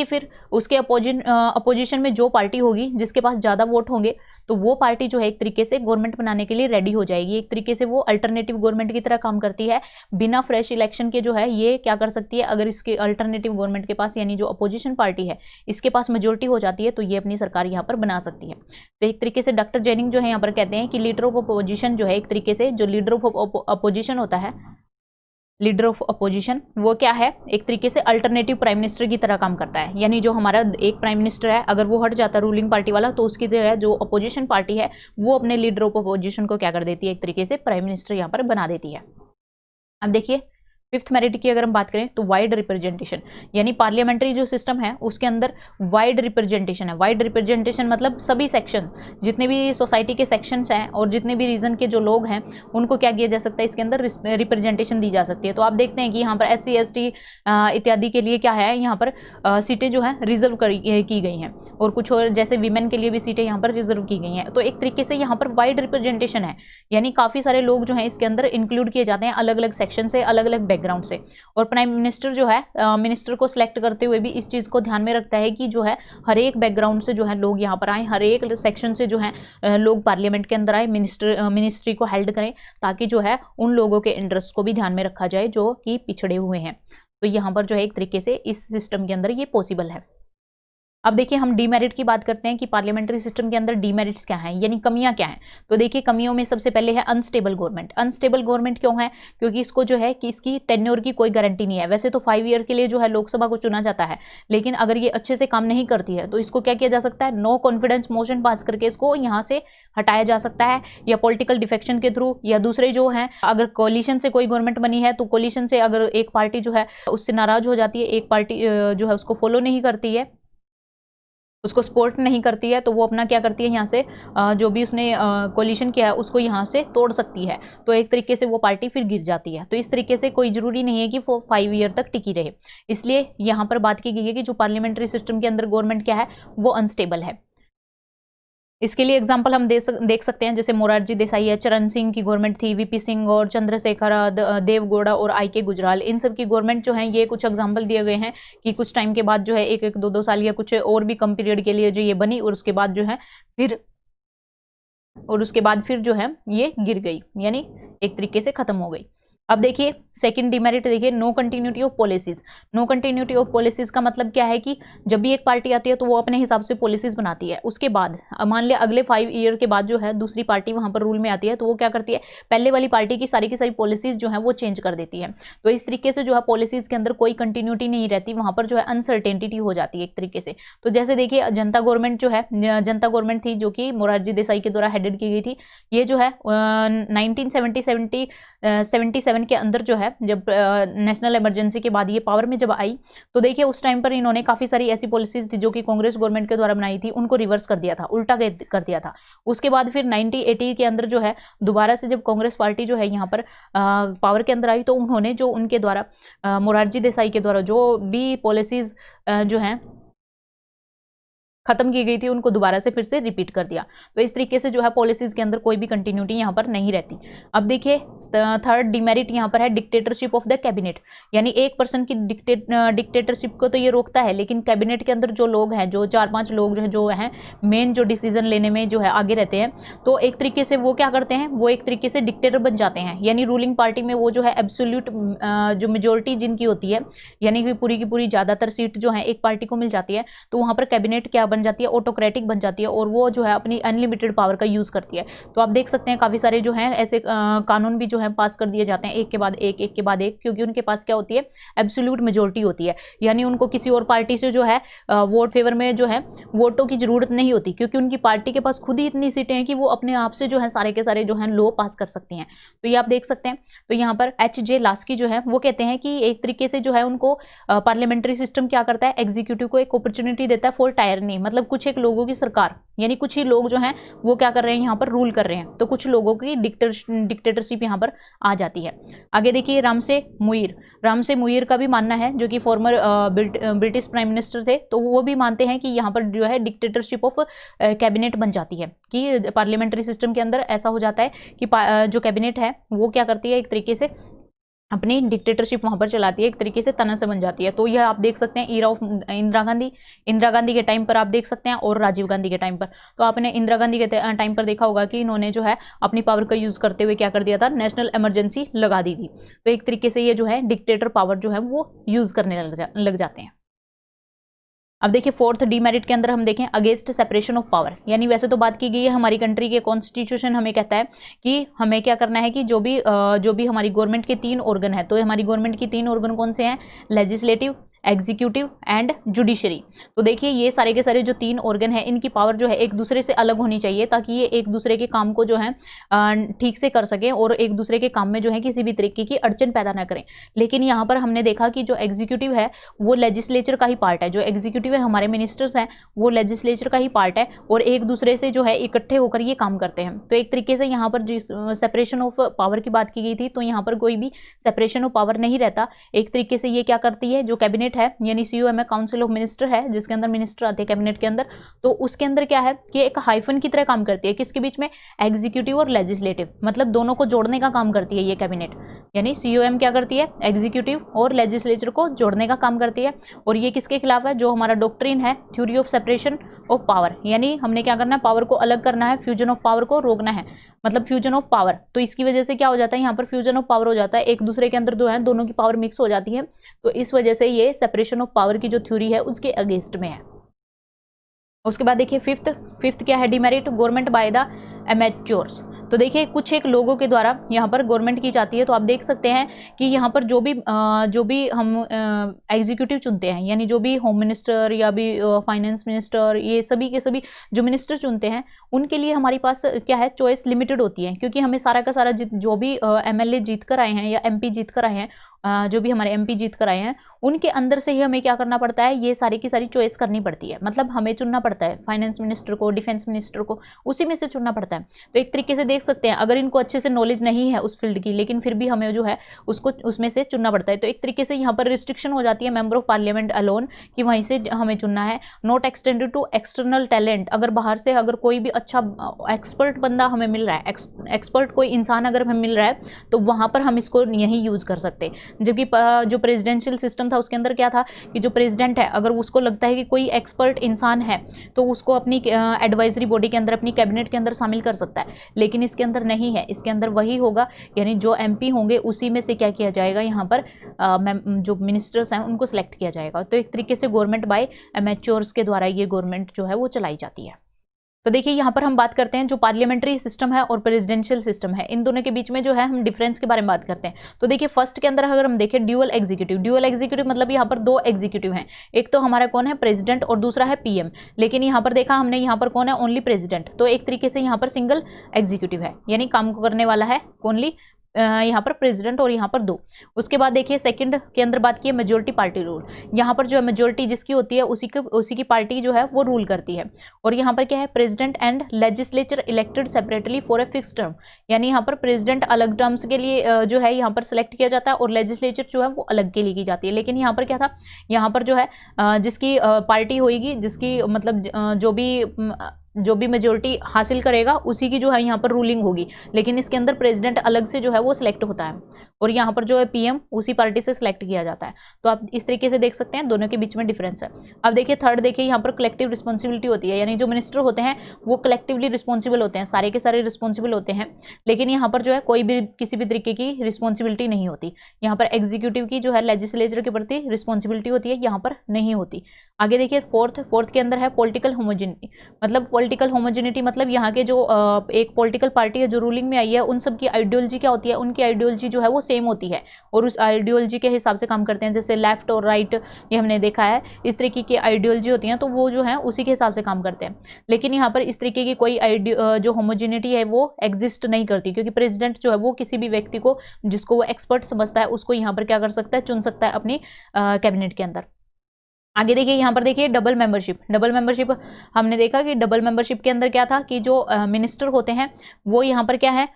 फिर उसके अपोजिशन में जो पार्टी होगी जिसके पास ज़्यादा वोट होंगे, तो वो पार्टी जो है एक तरीके से गवर्नमेंट बनाने के लिए रेडी हो जाएगी। एक तरीके से वो अल्टरनेटिव गवर्नमेंट की तरह काम करती है। बिना फ्रेश इलेक्शन के जो है ये क्या कर सकती है, अगर इसके अल्टरनेटिव गवर्नमेंट के पास यानी जो अपोजिशन पार्टी है इसके पास मेजोरिटी हो जाती है तो ये अपनी सरकार यहाँ पर बना सकती है। तो एक तरीके से डॉक्टर जेनिंग जो है यहाँ पर कहते हैं कि लीडर ऑफ अपोजिशन जो है, एक तरीके से जो लीडर ऑफ अपोजिशन होता है, लीडर ऑफ अपोजिशन वो क्या है, एक तरीके से अल्टरनेटिव प्राइम मिनिस्टर की तरह काम करता है। यानी जो हमारा एक प्राइम मिनिस्टर है अगर वो हट जाता है रूलिंग पार्टी वाला, तो उसकी जगह जो अपोजिशन पार्टी है वो अपने लीडर ऑफ अपोजिशन को क्या कर देती है, एक तरीके से प्राइम मिनिस्टर यहाँ पर बना देती है। अब देखिए फिफ्थ मेरिट की अगर हम बात करें तो वाइड रिप्रेजेंटेशन, यानी पार्लियामेंट्री जो सिस्टम है उसके अंदर वाइड रिप्रेजेंटेशन है। वाइड रिप्रेजेंटेशन मतलब सभी सेक्शन, जितने भी सोसाइटी के सेक्शंस हैं और जितने भी रीजन के जो लोग हैं उनको क्या किया जा सकता है, इसके अंदर रिप्रेजेंटेशन दी जा सकती है। तो आप देखते हैं कि यहाँ पर SC ST इत्यादि के लिए क्या है, यहाँ पर सीटें जो है रिजर्व की गई हैं, और कुछ और जैसे वीमेन के लिए भी सीटें यहाँ पर रिजर्व की गई हैं। तो एक तरीके से यहाँ पर वाइड रिप्रेजेंटेशन है, यानी काफ़ी सारे लोग जो हैं इसके अंदर इंक्लूड किए जाते हैं अलग अलग सेक्शन से, अलग अलग बैकग्राउंड से। और प्राइम मिनिस्टर जो है मिनिस्टर को सिलेक्ट करते हुए भी इस चीज़ को ध्यान में रखता है कि जो है हर एक बैकग्राउंड से जो है लोग यहाँ पर आए, हर एक सेक्शन से जो है लोग पार्लियामेंट के अंदर आए, मिनिस्ट्री को हेल्ड करें, ताकि जो है उन लोगों के इंटरेस्ट को भी ध्यान में रखा जाए जो कि पिछड़े हुए हैं। तो यहाँ पर जो है एक तरीके से इस सिस्टम के अंदर ये पॉसिबल है। अब देखिए हम डीमेरिट की बात करते हैं कि पार्लियामेंट्री सिस्टम के अंदर डीमेरिट्स क्या हैं, यानी कमियां क्या हैं। तो देखिए कमियों में सबसे पहले है अनस्टेबल गवर्नमेंट। अनस्टेबल गवर्नमेंट क्यों है, क्योंकि इसको जो है कि इसकी टेन्योर की कोई गारंटी नहीं है। वैसे तो 5 ईयर के लिए जो है लोकसभा को चुना जाता है, लेकिन अगर ये अच्छे से काम नहीं करती है तो इसको क्या किया जा सकता है, नो कॉन्फिडेंस मोशन पास करके इसको यहाँ से हटाया जा सकता है, या पॉलिटिकल डिफेक्शन के थ्रू, या दूसरे जो है अगर कोलिशन से कोई गवर्नमेंट बनी है तो कोलिशन से अगर एक पार्टी जो है उससे नाराज हो जाती है, एक पार्टी जो है उसको फॉलो नहीं करती है, उसको सपोर्ट नहीं करती है, तो वो अपना क्या करती है यहाँ से जो भी उसने कोलिशन किया है उसको यहाँ से तोड़ सकती है। तो एक तरीके से वो पार्टी फिर गिर जाती है। तो इस तरीके से कोई ज़रूरी नहीं है कि वो 5 ईयर तक टिकी रहे। इसलिए यहाँ पर बात की गई है कि जो पार्लियामेंट्री सिस्टम के अंदर गवर्नमेंट क्या है वो अनस्टेबल है। इसके लिए एग्जाम्पल हम देख सकते हैं, जैसे मोरारजी देसाई है, चरण सिंह की गवर्नमेंट थी, VP सिंह और चंद्रशेखर देवगौड़ा और IK गुजराल, इन सब की गवर्नमेंट जो है ये कुछ एग्जाम्पल दिए गए हैं कि कुछ टाइम के बाद जो है 1-1, 2-2 साल या कुछ और भी कम पीरियड के लिए जो ये बनी, और उसके बाद जो है फिर जो है ये गिर गई, यानी एक तरीके से खत्म हो गई। अब देखिए सेकंड डिमेरिट देखिए, no continuity of policies. No continuity of policies का मतलब क्या है कि जब भी एक पार्टी आती है तो वो अपने हिसाब से पॉलिसीज बनाती है, उसके बाद मान लिया अगले 5 ईयर के बाद जो है दूसरी पार्टी वहां पर रूल में आती है, तो वो क्या करती है, पहले वाली पार्टी की सारी पॉलिसीज जो है वो चेंज कर देती है। तो इस तरीके से जो है पॉलिसीज के अंदर कोई कंटिन्यूटी नहीं रहती, वहां पर जो है अनसर्टेनिटी हो जाती है एक तरीके से। तो जैसे देखिए जनता गवर्नमेंट जो है, जनता गवर्नमेंट थी जो कि मोरारजी देसाई के द्वारा हेडेड की गई थी, ये जो है 1977 के अंदर जो है जब नेशनल इमरजेंसी के बाद ये पावर में जब आई, तो देखिए उस टाइम पर इन्होंने काफ़ी सारी ऐसी पॉलिसीज थी जो कि कांग्रेस गवर्नमेंट के द्वारा बनाई थी, उनको रिवर्स कर दिया था, उल्टा कर दिया था। उसके बाद फिर 1980 के अंदर जो है दोबारा से जब कांग्रेस पार्टी जो है यहाँ पर पावर के अंदर आई, तो उन्होंने जो उनके द्वारा मोरारजी देसाई के द्वारा जो भी पॉलिसीज जो हैं खत्म की गई थी उनको दोबारा से फिर से रिपीट कर दिया। तो इस तरीके से जो है पॉलिसीज के अंदर कोई भी कंटिन्यूटी यहाँ पर नहीं रहती। अब देखिए थर्ड डिमेरिट यहाँ पर है डिक्टेटरशिप ऑफ द कैबिनेट, यानी एक पर्सन की डिक्टेटरशिप को तो ये रोकता है, लेकिन कैबिनेट के अंदर जो लोग हैं, जो 4-5 लोग जो हैं मेन जो डिसीजन लेने में जो है आगे रहते हैं, तो एक तरीके से वो क्या करते हैं, वो एक तरीके से डिक्टेटर बन जाते हैं, यानी रूलिंग पार्टी में वो जो है एब्सोल्यूट जो मेजोरिटी जिनकी होती है, यानी कि पूरी की पूरी ज़्यादातर सीट जो है एक पार्टी को मिल जाती है, तो वहाँ पर कैबिनेट क्या बन जाती है, ऑटोक्रेटिक बन जाती है, और वो जो है अपनी अनलिमिटेड पावर का यूज़ करती है। तो आप देख सकते हैं काफ़ी सारे जो हैं ऐसे कानून भी जो है पास कर दिए जाते हैं एक के बाद एक, क्योंकि उनके पास क्या होती है, एब्सोल्यूट मेजोरिटी होती है, यानी उनको किसी और पार्टी से जो है वोट फेवर में जो है वोटों की जरूरत नहीं होती, क्योंकि उनकी पार्टी के पास खुद ही इतनी सीटें हैं कि वो अपने आप से जो है सारे के सारे जो है लॉ पास कर सकती हैं। तो ये आप देख सकते हैं। तो यहाँ पर HJ लास्की जो है वो कहते हैं कि एक तरीके से जो है उनको पार्लियामेंट्री सिस्टम क्या करता है, एग्जीक्यूटिव को एक अपॉर्चुनिटी देता है फॉर टायरनी, मतलब कुछ एक लोगों की सरकार, यानी कुछ ही लोग जो हैं वो क्या कर रहे हैं, यहाँ पर रूल कर रहे हैं, तो कुछ लोगों की डिक्टेटरशिप यहाँ पर आ जाती है। आगे देखिए रामसे मुइर का भी मानना है, जो कि फॉर्मर ब्रिटिश प्राइम मिनिस्टर थे, तो वो भी मानते हैं कि यहाँ पर जो है डिक्टेटरशिप ऑफ कैबिनेट बन जाती है, कि पार्लियामेंट्री सिस्टम के अंदर ऐसा हो जाता है कि जो कैबिनेट है वो क्या करती है, एक तरीके से अपनी डिक्टेटरशिप वहाँ पर चलाती है, एक तरीके से तानाशाह बन जाती है। तो यह आप देख सकते हैं ईरा ऑफ इंदिरा गांधी के टाइम पर आप देख सकते हैं और राजीव गांधी के टाइम पर। तो आपने इंदिरा गांधी के टाइम पर देखा होगा कि इन्होंने जो है अपनी पावर का यूज करते हुए क्या कर दिया था, नेशनल इमरजेंसी लगा दी थी। तो एक तरीके से ये जो है डिक्टेटर पावर जो है वो यूज करने लग जाते हैं। अब देखिए फोर्थ डीमेरिट के अंदर हम देखें अगेंस्ट सेपरेशन ऑफ पावर, यानी वैसे तो बात की गई है हमारी कंट्री के कॉन्स्टिट्यूशन हमें कहता है कि हमें क्या करना है कि जो भी हमारी गवर्नमेंट के 3 ऑर्गन है, तो हमारी गवर्नमेंट की 3 ऑर्गन कौन से हैं, लेजिस्लेटिव, एग्जीक्यूटिव एंड जुडिशरी। तो देखिए ये सारे के सारे जो 3 ऑर्गन है इनकी पावर जो है एक दूसरे से अलग होनी चाहिए, ताकि ये एक दूसरे के काम को जो है ठीक से कर सकें और एक दूसरे के काम में जो है किसी भी तरीके की अड़चन पैदा ना करें। लेकिन यहाँ पर हमने देखा कि जो एग्जीक्यूटिव है वो लेजिस्लेचर का ही पार्ट है, जो एग्जीक्यूटिव है हमारे मिनिस्टर्स हैं वो लेजिस्लेचर का ही पार्ट है और एक दूसरे से जो है इकट्ठे होकर ये काम करते हैं। तो एक तरीके से यहाँ पर जिस सेपरेशन ऑफ पावर की बात की गई थी, तो यहाँ पर कोई भी सेपरेशन ऑफ पावर नहीं रहता। एक तरीके से ये क्या करती है, जो कैबिनेट है यानी सीओएम है, काउंसिल ऑफ मिनिस्टर है, जिसके अंदर मिनिस्टर आते हैं कैबिनेट के अंदर, तो उसके अंदर क्या है कि एक हाइफन की तरह काम करती है, किसके बीच में, एग्जीक्यूटिव और लेजिस्लेटिव, मतलब दोनों को जोड़ने का काम करती है ये कैबिनेट। यानी सीओएम क्या करती है, एग्जीक्यूटिव और लेजिस्लेचर को जोड़ने का काम करती है। और ये किसके खिलाफ है, जो हमारा डॉक्ट्रिन है theory of separation of power, यानी हमने क्या करना है, पावर को अलग करना है, फ्यूजन ऑफ पावर को रोकना है, मतलब फ्यूजन ऑफ पावर। तो इसकी वजह से क्या हो जाता है, यहाँ पर फ्यूजन ऑफ पावर हो जाता है, एक दूसरे के अंदर जो है दोनों की पावर मिक्स हो जाती है। तो इस वजह से ये सेपरेशन ऑफ पावर की जो थ्योरी है उसके अगेंस्ट में है। उसके बाद देखिए फिफ्थ क्या है demerit, government by the amateurs. तो देखिए कुछ एक लोगों के द्वारा यहाँ पर गवर्नमेंट की जाती है। तो आप देख सकते हैं कि यहाँ पर जो भी हम एग्जीक्यूटिव चुनते हैं, यानी जो भी होम मिनिस्टर या भी फाइनेंस मिनिस्टर, ये सभी के सभी जो मिनिस्टर चुनते हैं उनके लिए हमारी पास क्या है, चॉइस लिमिटेड होती है, क्योंकि हमें सारा का सारा जो भी एमएलए जीत कर आए हैं या एमपी जीत कर आए हैं, जो भी हमारे एमपी जीत कर आए हैं उनके अंदर से ही हमें क्या करना पड़ता है, ये सारी की सारी चॉइस करनी पड़ती है। मतलब हमें चुनना पड़ता है फाइनेंस मिनिस्टर को, डिफेंस मिनिस्टर को, उसी में से चुनना पड़ता है। तो एक तरीके से देख सकते हैं अगर इनको अच्छे से नॉलेज नहीं है उस फील्ड की, लेकिन फिर भी हमें जो है उसको उसमें से चुनना पड़ता है। तो एक तरीके से यहाँ पर रिस्ट्रिक्शन हो जाती है मेंबर ऑफ पार्लियामेंट अलोन, कि वहीं से हमें चुनना है। Not extended to external talent, अगर बाहर से अगर कोई भी अच्छा एक्सपर्ट बंदा हमें मिल रहा है, एक्सपर्ट कोई इंसान अगर हमें मिल रहा है, तो वहाँ पर हम इसको यहीं यूज़ कर सकते हैं। जबकि जो प्रेसिडेंशियल सिस्टम था उसके अंदर क्या था कि जो प्रेसिडेंट है अगर उसको लगता है कि कोई एक्सपर्ट इंसान है तो उसको अपनी एडवाइजरी बॉडी के अंदर, अपनी कैबिनेट के अंदर शामिल कर सकता है। लेकिन इसके अंदर नहीं है, इसके अंदर वही होगा, यानी जो एमपी होंगे उसी में से क्या किया जाएगा, यहाँ पर जो मिनिस्टर्स हैं उनको सिलेक्ट किया जाएगा। तो एक तरीके से गवर्नमेंट बाय एमेच्योर्स के द्वारा ये गवर्नमेंट जो है वो चलाई जाती है। तो देखिए यहाँ पर हम बात करते हैं जो पार्लियामेंट्री सिस्टम है और प्रेसिडेंशियल सिस्टम है, इन दोनों के बीच में जो है हम डिफरेंस के बारे में बात करते हैं। तो देखिए फर्स्ट के अंदर अगर हम देखें ड्यूअल एग्जीक्यूटिव मतलब यहाँ पर 2 एग्जीक्यूटिव हैं, एक तो हमारा कौन है, प्रेसिडेंट, और दूसरा है पीएम। लेकिन यहाँ पर देखा हमने, यहाँ पर कौन है, ओनली प्रेसिडेंट। तो एक तरीके से यहाँ पर सिंगल एग्जीक्यूटिव है, यानी काम को करने वाला है ओनली यहाँ पर प्रेसिडेंट और यहाँ पर 2। उसके बाद देखिए सेकंड के अंदर बात की है मेजोरिटी पार्टी रूल, यहाँ पर जो है मेजोरिटी जिसकी होती है उसी की पार्टी जो है वो रूल करती है। और यहाँ पर क्या है, president and legislature elected separately for a fix term, यानी यहाँ पर प्रेसिडेंट अलग टर्म्स के लिए जो है यहाँ पर सिलेक्ट किया जाता है और लेजिस्लेचर जो है वो अलग के लिए की जाती है। लेकिन यहाँ पर क्या था, यहाँ पर जो है जिसकी पार्टी होगी, जिसकी मतलब जो भी मेजोरिटी हासिल करेगा उसी की जो है यहाँ पर रूलिंग होगी। लेकिन इसके अंदर प्रेसिडेंट अलग से जो है वो सिलेक्ट होता है और यहाँ पर जो है पीएम उसी पार्टी से सिलेक्ट किया जाता है। तो आप इस तरीके से देख सकते हैं दोनों के बीच में डिफरेंस है। अब देखिए थर्ड, देखिए यहाँ पर कलेक्टिव रिस्पॉन्सिबिलिटी होती है, यानी जो मिनिस्टर होते हैं वो कलेक्टिवली रिस्पॉन्सिबल होते हैं, सारे के सारे रिस्पॉन्सिबल होते हैं। लेकिन यहाँ पर जो है कोई भी किसी भी तरीके की रिस्पॉन्सिबिलिटी नहीं होती। यहाँ पर एग्जीक्यूटिव की जो है लेजिस्लेचर के प्रति रिस्पॉन्सिबिलिटी होती है, यहाँ पर नहीं होती। आगे देखिए फोर्थ के अंदर है पॉलिटिकल होमोजेनिटी, मतलब यहाँ के जो एक पॉलिटिकल पार्टी है जो रूलिंग में आई है उन सब की आइडियोलॉजी क्या होती है, उनकी आइडियोलॉजी जो है वो सेम होती है और उस आइडियोलॉजी के हिसाब से काम करते हैं। जैसे लेफ्ट और राइट ये हमने देखा है, इस तरीके की आइडियोलॉजी होती है तो वो जो है उसी के हिसाब से काम करते हैं। लेकिन यहाँ पर इस तरीके की कोई जो होमोजेनिटी है वो एग्जिस्ट नहीं करती, क्योंकि प्रेसिडेंट जो है वो किसी भी व्यक्ति को जिसको वो एक्सपर्ट समझता है उसको यहाँ पर क्या कर सकता है, चुन सकता है अपनी कैबिनेट के अंदर। आगे देखिए यहाँ पर देखिए डबल मेंबरशिप हमने देखा कि डबल मेंबरशिप के अंदर क्या था कि जो मिनिस्टर होते हैं वो यहाँ पर क्या है,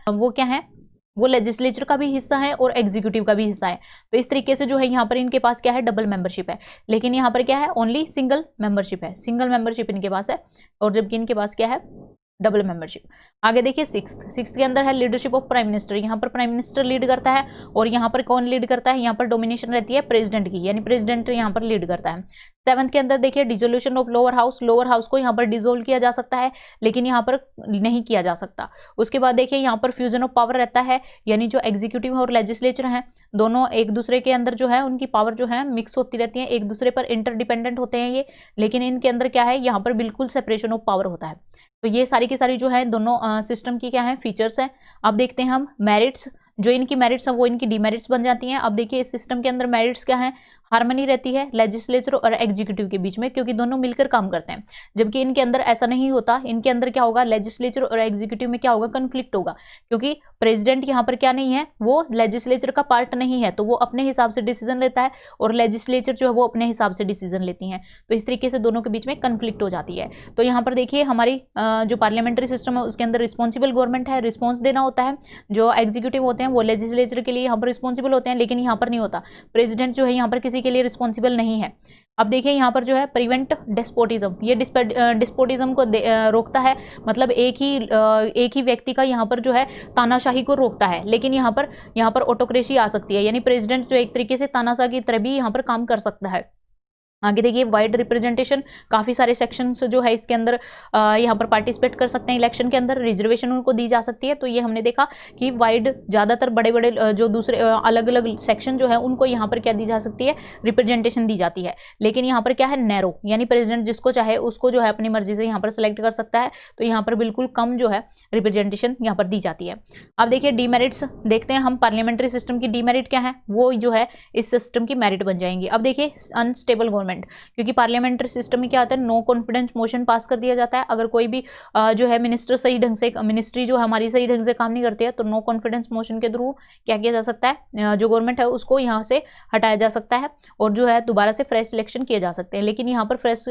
वो लेजिस्लेचर का भी हिस्सा है और एग्जीक्यूटिव का भी हिस्सा है। तो इस तरीके से जो है यहाँ पर इनके पास क्या है, डबल मेंबरशिप है। लेकिन यहाँ पर क्या है, ओनली सिंगल मेंबरशिप इनके पास है। और जबकि इनके पास क्या है, डबल मेंबरशिप। आगे देखिए सिक्स्थ के अंदर है लीडरशिप ऑफ प्राइम मिनिस्टर। यहाँ पर प्राइम मिनिस्टर लीड करता है और यहाँ पर कौन लीड करता है, यहाँ पर डोमिनेशन रहती है प्रेसिडेंट की, यानी प्रेसिडेंट यहाँ पर लीड करता है। सेवंथ के अंदर देखिए dissolution of lower house. Lower house को यहाँ पर डिसोल्व किया जा सकता है लेकिन यहाँ पर नहीं किया जा सकता। उसके बाद देखिए यहाँ पर फ्यूजन ऑफ पावर रहता है, यानी जो एग्जीक्यूटिव और लेजिस्लेचर हैं दोनों एक दूसरे के अंदर जो है उनकी पावर जो है मिक्स होती रहती है, एक दूसरे पर इंटरडिपेंडेंट होते हैं ये, लेकिन इनके अंदर क्या है, यहाँ पर बिल्कुल सेपरेशन ऑफ पावर होता है। तो ये सारी की सारी जो है दोनों सिस्टम की क्या है फीचर्स हैं। अब देखते हैं हम मेरिट्स। जो इनकी मेरिट्स हैं वो इनकी डीमेरिट्स बन जाती हैं। अब देखिए इस सिस्टम के अंदर मेरिट्स क्या है, हार्मनी रहती है लेजिस्लेचर और एग्जीक्यूटिव के बीच में, क्योंकि दोनों मिलकर काम करते हैं। जबकि इनके अंदर ऐसा नहीं होता, इनके अंदर क्या होगा, लेजिस्लेचर और एग्जीक्यूटिव में क्या होगा, कन्फ्लिक्ट होगा, क्योंकि प्रेसिडेंट यहाँ पर क्या नहीं है, वो लेजिस्लेचर का पार्ट नहीं है, तो वो अपने हिसाब से डिसीजन लेता है और लेजिस्लेचर जो है वो अपने हिसाब से डिसीजन लेती हैं। तो इस तरीके से दोनों के बीच में कन्फ्लिक्ट हो जाती है। तो यहाँ पर देखिए हमारी जो पार्लियामेंट्री सिस्टम है उसके अंदर रिस्पॉन्सिबल गवर्नमेंट है, रिस्पॉन्स देना होता है। जो एग्जीक्यूटिव होते हैं वो लेजिस्लेचर के लिए यहाँ पर रिस्पॉन्सिबल होते हैं, लेकिन यहाँ पर नहीं होता। प्रेसिडेंट जो है यहाँ पर किसी के लिए रिस्पॉन्सिबल नहीं है। अब देखिए यहाँ पर जो है प्रिवेंट डेस्पोटिज्म, ये डिस्पोटिज्म को रोकता है, मतलब एक ही व्यक्ति का यहाँ पर जो है तानाशाही को रोकता है, लेकिन यहाँ पर ऑटोक्रेसी आ सकती है, यानी प्रेसिडेंट जो एक तरीके से तानाशाही की तरह भी यहाँ पर काम कर सकता है। आगे देखिए वाइड रिप्रेजेंटेशन, काफ़ी सारे सेक्शंस जो है इसके अंदर यहाँ पर पार्टिसिपेट कर सकते हैं इलेक्शन के अंदर, रिजर्वेशन उनको दी जा सकती है। तो ये हमने देखा कि वाइड ज़्यादातर बड़े बड़े जो दूसरे अलग अलग सेक्शन जो है उनको यहाँ पर क्या दी जा सकती है, रिप्रेजेंटेशन दी जाती है। लेकिन यहाँ पर क्या है, नैरो, यानी प्रेसिडेंट जिसको चाहे उसको जो है अपनी मर्जी से यहाँ पर सेलेक्ट कर सकता है। तो यहाँ पर बिल्कुल कम जो है रिप्रेजेंटेशन यहाँ पर दी जाती है। अब देखिए डीमेरिट्स देखते हैं हम, पार्लियामेंट्री सिस्टम की डीमेरिट क्या है, वो जो है इस सिस्टम की मेरिट बन जाएंगी। अब देखिए अनस्टेबल गवर्नमेंट, क्योंकि पार्लियामेंट्री सिस्टम में क्या आता है, नो कॉन्फिडेंस मोशन पास कर दिया जाता है। अगर कोई भी जो है मिनिस्टर सही ढंग से, मिनिस्ट्री जो हमारी सही ढंग से काम नहीं करती है, तो नो कॉन्फिडेंस मोशन के थ्रू क्या किया जा सकता है, जो गवर्नमेंट है उसको यहाँ से हटाया जा सकता है और जो है दोबारा से फ्रेश इलेक्शन किए जा सकते हैं। लेकिन यहाँ पर फ्रेश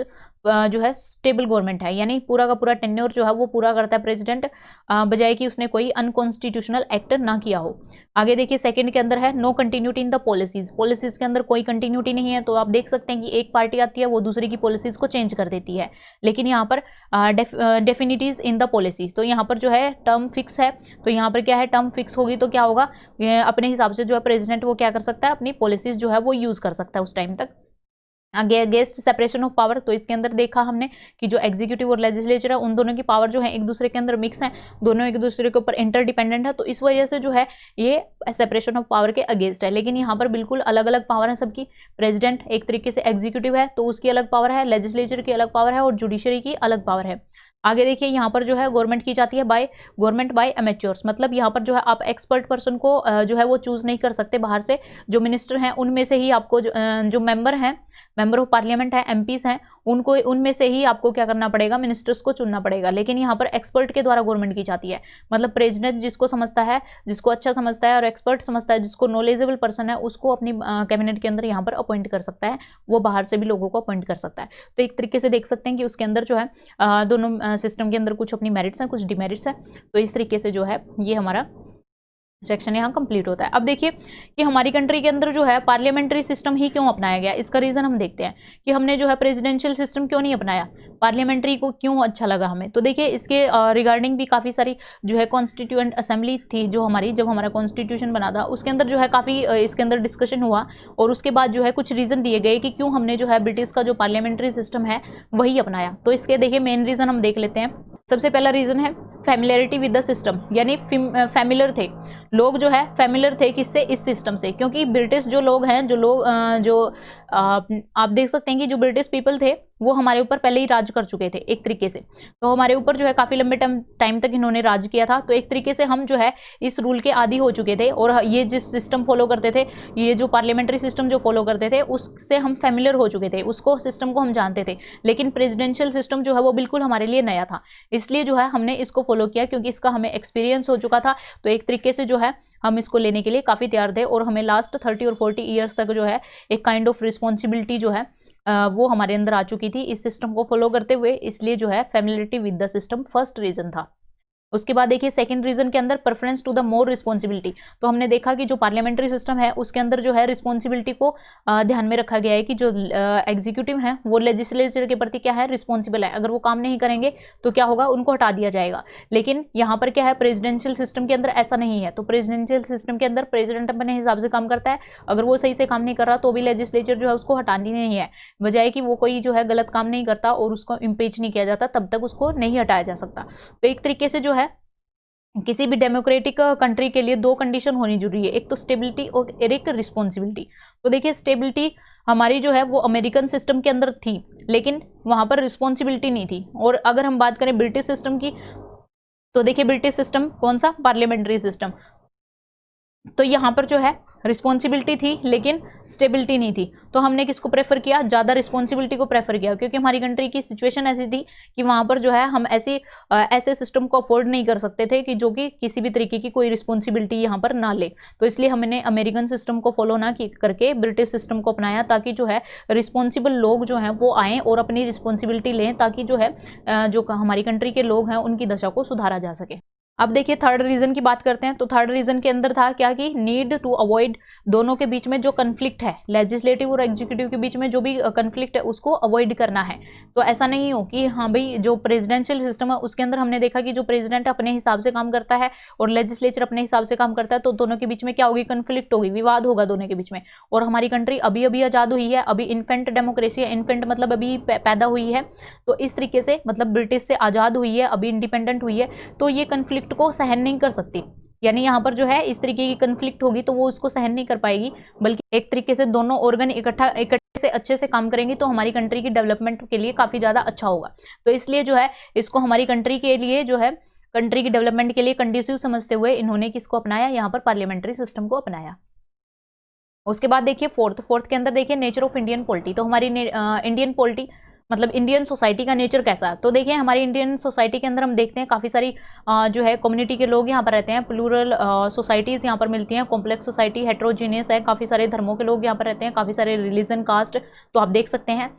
जो है स्टेबल गवर्नमेंट है, यानी पूरा का पूरा टेन्योर जो है वो पूरा करता है प्रेसिडेंट, बजाय कि उसने कोई अनकॉन्स्टिट्यूशनल एक्ट ना किया हो। आगे देखिए सेकंड के अंदर है no continuity in the policies. Policies के अंदर कोई कंटिन्यूटी नहीं है, तो आप देख सकते हैं कि एक पार्टी आती है वो दूसरी की पॉलिसीज को चेंज कर देती है, लेकिन यहाँ पर डेफिनिटीज इन द पॉलिसीज, तो यहाँ पर जो है टर्म फिक्स है। तो यहाँ पर क्या है, टर्म फिक्स होगी तो क्या होगा, अपने हिसाब से जो है प्रेसिडेंट वो क्या कर सकता है, अपनी पॉलिसीज जो है वो यूज कर सकता है उस टाइम तक। आगे अगेंस्ट सेपरेशन ऑफ पावर, तो इसके अंदर देखा हमने कि जो एग्जीक्यूटिव और लेजिस्लेचर है उन दोनों की पावर जो है एक दूसरे के अंदर मिक्स है, दोनों एक दूसरे के ऊपर इंटरडिपेंडेंट है, तो इस वजह से जो है ये सेपरेशन ऑफ पावर के अगेंस्ट है। लेकिन यहाँ पर बिल्कुल अलग अलग पावर है सबकी। प्रेसिडेंट एक तरीके से एग्जीक्यूटिव है तो उसकी अलग पावर है, लेजिस्लेचर की अलग पावर है और जुडिशरी की अलग पावर है। आगे देखिए यहाँ पर जो है गवर्नमेंट की जाती है गवर्नमेंट बाय एमेच्योर्स, मतलब यहाँ पर जो है आप एक्सपर्ट पर्सन को जो है वो चूज नहीं कर सकते बाहर से। जो मिनिस्टर हैं उनमें से ही आपको जो मेंबर हैं, मेंबर ऑफ पार्लियामेंट है, एमपीज हैं, उनको उनमें से ही आपको क्या करना पड़ेगा, मिनिस्टर्स को चुनना पड़ेगा। लेकिन यहाँ पर एक्सपर्ट के द्वारा गवर्नमेंट की जाती है, मतलब प्रेसिडेंट जिसको समझता है, जिसको अच्छा समझता है और एक्सपर्ट समझता है, जिसको नॉलेजेबल पर्सन है, उसको अपनी कैबिनेट के अंदर यहाँ पर अपॉइंट कर सकता है, वो बाहर से भी लोगों को अपॉइंट कर सकता है। तो एक तरीके से देख सकते हैं कि उसके अंदर जो है दोनों सिस्टम के अंदर कुछ अपनी मेरिट्स हैं, कुछ डिमेरिट्स हैं। तो इस तरीके से जो है ये हमारा सेक्शन यहाँ कंप्लीट होता है। अब देखिए कि हमारी कंट्री के अंदर जो है पार्लियामेंट्री सिस्टम ही क्यों अपनाया गया, इसका रीजन हम देखते हैं कि हमने जो है प्रेसिडेंशियल सिस्टम क्यों नहीं अपनाया, पार्लियामेंट्री को क्यों अच्छा लगा हमें। तो देखिए इसके रिगार्डिंग भी काफ़ी सारी जो है कॉन्स्टिट्यूएंट असेंबली थी, जो हमारी जब हमारा कॉन्स्टिट्यूशन बना था उसके अंदर जो है काफ़ी इसके अंदर डिस्कशन हुआ और उसके बाद जो है कुछ रीज़न दिए गए कि क्यों हमने जो है ब्रिटिश का जो पार्लियामेंट्री सिस्टम है वही अपनाया। तो इसके देखिए मेन रीज़न हम देख लेते हैं। सबसे पहला रीज़न है फैमिलियरिटी विद द सिस्टम, यानी फैमिलियर थे लोग, जो है फैमिलियर थे किससे, इस सिस्टम से। क्योंकि ब्रिटिश जो लोग हैं, आप देख सकते हैं कि जो ब्रिटिश पीपल थे वो हमारे ऊपर पहले ही राज कर चुके थे एक तरीके से, तो हमारे ऊपर जो है काफ़ी लंबे टाइम तक इन्होंने राज किया था। तो एक तरीके से हम जो है इस रूल के आदी हो चुके थे और ये जिस सिस्टम फॉलो करते थे, ये जो पार्लियामेंट्री सिस्टम जो फॉलो करते थे उससे हम फैमिलियर हो चुके थे, उसको सिस्टम को हम जानते थे। लेकिन प्रेसिडेंशियल सिस्टम जो है वो बिल्कुल हमारे लिए नया था, इसलिए जो है हमने इसको फॉलो किया क्योंकि इसका हमें एक्सपीरियंस हो चुका था। तो एक तरीके से जो है हम इसको लेने के लिए काफ़ी तैयार थे और हमें लास्ट 30 और 40 ईयर्स तक जो है एक काइंड ऑफ रिस्पॉन्सिबिलिटी जो है वो हमारे अंदर आ चुकी थी इस सिस्टम को फॉलो करते हुए, इसलिए जो है familiarity with the system first reason था। उसके बाद देखिए सेकंड रीजन के अंदर preference to the more responsibility. तो हमने देखा कि जो पार्लियामेंट्री सिस्टम है उसके अंदर जो है रिस्पॉन्सिबिलिटी को ध्यान में रखा गया है कि जो एग्जीक्यूटिव है वो लेजिस्लेचर के प्रति क्या है, रिस्पॉन्सिबल है। अगर वो काम नहीं करेंगे तो क्या होगा, उनको हटा दिया जाएगा। लेकिन यहाँ पर क्या है, प्रेसिडेंशियल सिस्टम के अंदर ऐसा नहीं है। तो प्रेसिडेंशियल सिस्टम के अंदर प्रेसिडेंट अपने हिसाब से काम करता है, अगर वो सही से काम नहीं कर रहा तो भी लेजिस्लेचर जो है उसको हटानी नहीं है, बजाय कि वो कोई जो है गलत काम नहीं करता और उसको इम्पीच नहीं किया जाता, तब तक उसको नहीं हटाया जा सकता। तो एक तरीके से जो है किसी भी डेमोक्रेटिक कंट्री के लिए दो कंडीशन होनी जरूरी है, एक तो स्टेबिलिटी और एक रिस्पॉन्सिबिलिटी। तो देखिए स्टेबिलिटी हमारी जो है वो अमेरिकन सिस्टम के अंदर थी, लेकिन वहां पर रिस्पॉन्सिबिलिटी नहीं थी। और अगर हम बात करें ब्रिटिश सिस्टम की, तो देखिए ब्रिटिश सिस्टम कौन सा, पार्लियामेंट्री सिस्टम। तो यहाँ पर जो है रिस्पॉन्सिबिलिटी थी लेकिन स्टेबिलिटी नहीं थी। तो हमने किसको प्रेफर किया, ज़्यादा रिस्पॉन्सिबिलिटी को प्रेफर किया, क्योंकि हमारी कंट्री की सिचुएशन ऐसी थी कि वहाँ पर जो है हम ऐसे सिस्टम को अफोर्ड नहीं कर सकते थे कि जो कि किसी भी तरीके की कोई रिस्पॉन्सिबिलिटी यहाँ पर ना ले। तो इसलिए हमने अमेरिकन सिस्टम को फॉलो ना करके ब्रिटिश सिस्टम को अपनाया, ताकि जो है रिस्पॉन्सिबल लोग जो हैं वो आएँ और अपनी रिस्पॉन्सिबिलिटी लें, ताकि जो है जो हमारी कंट्री के लोग हैं उनकी दशा को सुधारा जा सके। अब देखिए थर्ड रीजन की बात करते हैं। तो थर्ड रीजन के अंदर था क्या कि नीड टू अवॉइड, दोनों के बीच में जो कन्फ्लिक्ट है, लेजिस्लेटिव और एग्जीक्यूटिव के बीच में जो भी कन्फ्लिक्ट है उसको अवॉइड करना है। तो ऐसा नहीं हो कि हाँ भाई जो प्रेसिडेंशियल सिस्टम है उसके अंदर हमने देखा कि जो प्रेसिडेंट अपने हिसाब से काम करता है और लेजिस्लेचर अपने हिसाब से काम करता है, तो दोनों के बीच में क्या होगी, कन्फ्लिक्ट होगी, विवाद होगा दोनों के बीच में। और हमारी कंट्री अभी अभी आज़ाद हुई है, अभी इन्फेंट डेमोक्रेसी है, इन्फेंट मतलब अभी पैदा हुई है। तो इस तरीके से मतलब ब्रिटिश से आज़ाद हुई है, अभी इंडिपेंडेंट हुई है, तो ये कन्फ्लिक्ट को सहन नहीं कर सकती। यानी यहाँ पर जो है इस तरीके की कन्फ्लिक्ट होगी तो वो उसको सहन नहीं कर पाएगी, बल्कि एक तरीके से दोनों ऑर्गन इकट्ठे से अच्छे से काम करेंगी तो हमारी कंट्री की डेवलपमेंट के लिए काफ़ी ज़्यादा अच्छा होगा। तो इसलिए जो है इसको हमारी कंट्री के लिए जो है कंट्री की डेवलपमेंट के लिए कंड्यूसिव समझते हुए इन्होंने किसको अपनाया, यहाँ पर पार्लियामेंट्री सिस्टम को अपनाया। उसके बाद देखिए फोर्थ के अंदर देखिए नेचर ऑफ इंडियन पॉलिटी। तो हमारी इंडियन पॉलिटी मतलब इंडियन सोसाइटी का नेचर कैसा है। तो देखिए हमारी इंडियन सोसाइटी के अंदर हम देखते हैं काफ़ी सारी जो है कम्युनिटी के लोग यहाँ पर रहते हैं, प्लूरल सोसाइटीज़ यहाँ पर मिलती हैं, कॉम्प्लेक्स सोसाइटी, हेट्रोजीनियस है, काफ़ी सारे धर्मों के लोग यहाँ पर रहते हैं, काफ़ी सारे रिलीजन, कास्ट, तो आप देख सकते हैं।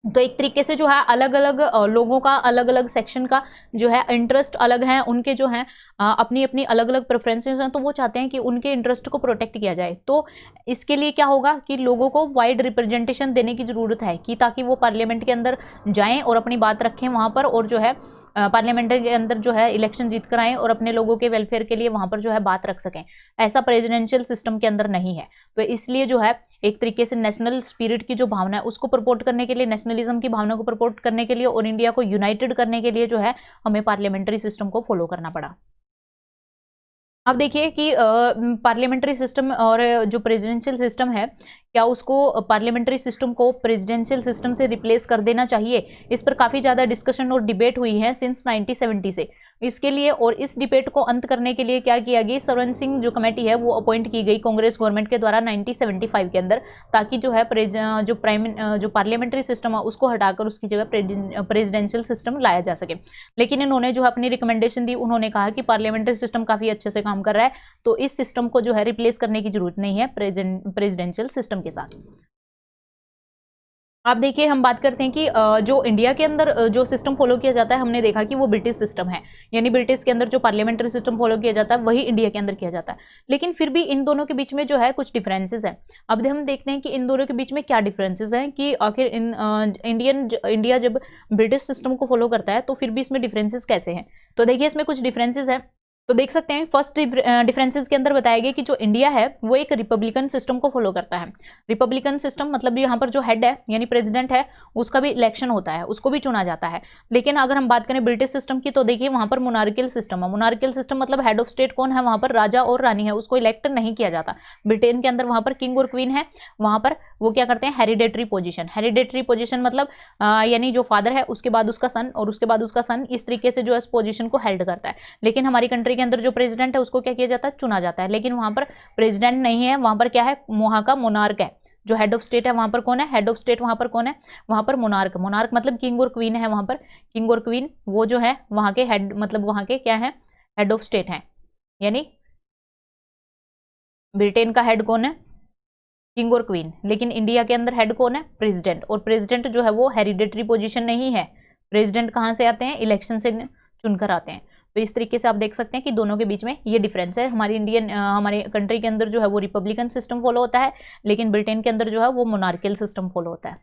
तो एक तरीके से जो है अलग अलग लोगों का अलग अलग सेक्शन का जो है इंटरेस्ट अलग है, उनके जो है अपनी अपनी अलग अलग प्रेफरेंसेस हैं, तो वो चाहते हैं कि उनके इंटरेस्ट को प्रोटेक्ट किया जाए। तो इसके लिए क्या होगा कि लोगों को वाइड रिप्रेजेंटेशन देने की ज़रूरत है, कि ताकि वो पार्लियामेंट के अंदर जाएं और अपनी बात रखें वहाँ पर, और जो है पार्लियामेंट के अंदर जो है इलेक्शन जीत कर आएँ और अपने लोगों के वेलफेयर के लिए वहाँ पर जो है बात रख सकें। ऐसा प्रेसिडेंशियल सिस्टम के अंदर नहीं है। तो इसलिए जो है एक तरीके से नेशनल स्पिरिट की जो भावना है उसको प्रपोर्ट करने के लिए, नेशनलिज्म की भावना को प्रपोर्ट करने के लिए और इंडिया को यूनाइटेड करने के लिए जो है हमें पार्लियामेंट्री सिस्टम को फॉलो करना पड़ा। अब देखिए कि पार्लियामेंट्री सिस्टम और जो प्रेसिडेंशियल सिस्टम है, क्या उसको पार्लियामेंट्री सिस्टम को प्रेसिडेंशियल सिस्टम से रिप्लेस कर देना चाहिए, इस पर काफ़ी ज़्यादा डिस्कशन और डिबेट हुई है सिंस 1970 से। इसके लिए और इस डिबेट को अंत करने के लिए क्या किया गया, सरवन सिंह जो कमेटी है वो अपॉइंट की गई कांग्रेस गवर्नमेंट के द्वारा 1975 के अंदर, ताकि जो है जो पार्लियामेंट्री सिस्टम है उसको हटाकर उसकी जगह प्रेसिडेंशियल सिस्टम लाया जा सके। लेकिन इन्होंने जो अपनी रिकमेंडेशन दी, उन्होंने कहा कि पार्लियामेंट्री सिस्टम काफ़ी अच्छे से काम कर रहा है, तो इस सिस्टम को जो है रिप्लेस करने की जरूरत नहीं है प्रेसिडेंशियल सिस्टम के साथ। आप देखिए हम बात करते हैं कि जो इंडिया के अंदर जो सिस्टम फॉलो किया जाता है, हमने देखा कि वो ब्रिटिश सिस्टम है, यानी ब्रिटिश के अंदर जो पार्लियामेंट्री सिस्टम फॉलो किया जाता है वही इंडिया के अंदर किया जाता है। लेकिन फिर भी इन दोनों के बीच में जो है कुछ डिफरेंसेस हैं। अब हम देखते हैं कि इन दोनों के बीच में क्या डिफरेंसेस हैं, कि आखिर इंडिया जब ब्रिटिश सिस्टम को फॉलो करता है तो फिर भी इसमें डिफरेंसेस कैसे हैं। तो देखिए इसमें कुछ डिफरेंसेस हैं। तो देख सकते हैं फर्स्ट डिफरेंसेस के अंदर बताया गया कि जो इंडिया है वो एक रिपब्लिकन सिस्टम को फॉलो करता है। रिपब्लिकन सिस्टम मतलब यहाँ पर जो हेड है यानी प्रेसिडेंट है उसका भी इलेक्शन होता है, उसको भी चुना जाता है। लेकिन अगर हम बात करें ब्रिटिश सिस्टम की, तो देखिए वहाँ पर मोनार्कियल सिस्टम है। मोनार्कियल सिस्टम मतलब हेड ऑफ स्टेट कौन है, वहाँ पर राजा और रानी है, उसको इलेक्ट नहीं किया जाता। ब्रिटेन के अंदर वहाँ पर किंग और क्वीन है, वहाँ पर वो क्या करते हैं, हेरिडेटरी पोजिशन। हेरिडेटरी पोजिशन मतलब यानी जो फादर है उसके बाद उसका सन और उसके बाद उसका सन, इस तरीके से जो है इस पोजिशन को हेल्ड करता है। लेकिन हमारी कंट्री के अंदर जो प्रेसिडेंट है उसको क्या किया जाता है, चुना जाता है। लेकिन वहां पर प्रेसिडेंट नहीं है, वहां पर क्या है, वहां का मोनार्क है। जो हेड ऑफ स्टेट है वहां पर कौन है, हेड ऑफ स्टेट वहां पर कौन है, वहां पर मोनार्क। मोनार्क मतलब किंग और क्वीन है, वहां पर किंग और क्वीन वो जो है वहां के हेड मतलब वहां के क्या है, हेड ऑफ स्टेट है। यानी ब्रिटेन का हेड कौन है, किंग और क्वीन। लेकिन इंडिया के अंदर हेड कौन है, प्रेसिडेंट। और प्रेसिडेंट जो है वो हेरिडेटरी पोजीशन नहीं है। प्रेसिडेंट कहाँ से आते हैं, इलेक्शन से चुनकर आते हैं। तो इस तरीके से आप देख सकते हैं कि दोनों के बीच में ये डिफरेंस है। हमारे कंट्री के अंदर जो है वो रिपब्लिकन सिस्टम फॉलो होता है, लेकिन ब्रिटेन के अंदर जो है वो मोनार्कियल सिस्टम फॉलो होता है।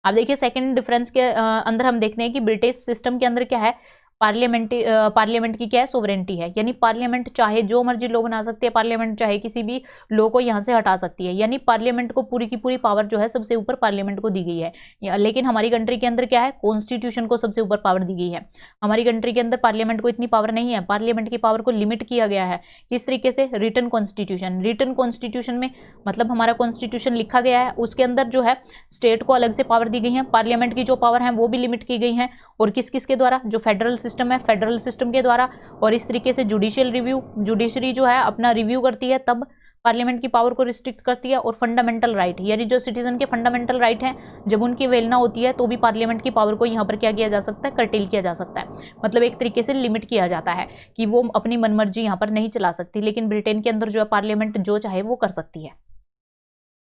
अब देखिए सेकंड डिफरेंस के अंदर हम देखते हैं कि ब्रिटिश सिस्टम के अंदर क्या है, पार्लियामेंट की क्या है, सोवरेनिटी है, यानी पार्लियामेंट चाहे जो मर्जी लॉ बना सकती है, पार्लियामेंट चाहे किसी भी लॉ को यहाँ से हटा सकती है, यानी पार्लियामेंट को पूरी की पूरी पावर जो है सबसे ऊपर पार्लियामेंट को दी गई है। लेकिन हमारी कंट्री के अंदर क्या है, कॉन्स्टिट्यूशन को सबसे ऊपर पावर दी गई है। हमारी कंट्री के अंदर पार्लियामेंट को इतनी पावर नहीं है, पार्लियामेंट की पावर को लिमिट किया गया है। किस तरीके से, रिटन कॉन्स्टिट्यूशन में मतलब हमारा कॉन्स्टिट्यूशन लिखा गया है, उसके अंदर जो है स्टेट को अलग से पावर दी गई है, पार्लियामेंट की जो पावर है वो भी लिमिट की गई है, और किस किस के द्वारा, जो फेडरल सिस्टम है, फेडरल सिस्टम के द्वारा। और इस तरीके से जुडिशरी जो है अपना रिव्यू करती है, तब पार्लियामेंट की पावर को रिस्ट्रिक्ट करती है। और फंडामेंटल राइट, यानी जो सिटीजन के फंडामेंटल राइट हैं, जब उनकी अवेलना होती है तो भी पार्लियामेंट की पावर को यहाँ पर क्या किया जा सकता है, कर्टेल किया जा सकता है, मतलब एक तरीके से लिमिट किया जाता है कि वो अपनी मनमर्जी यहाँ पर नहीं चला सकती। लेकिन ब्रिटेन के अंदर जो है पार्लियामेंट जो चाहे वो कर सकती है।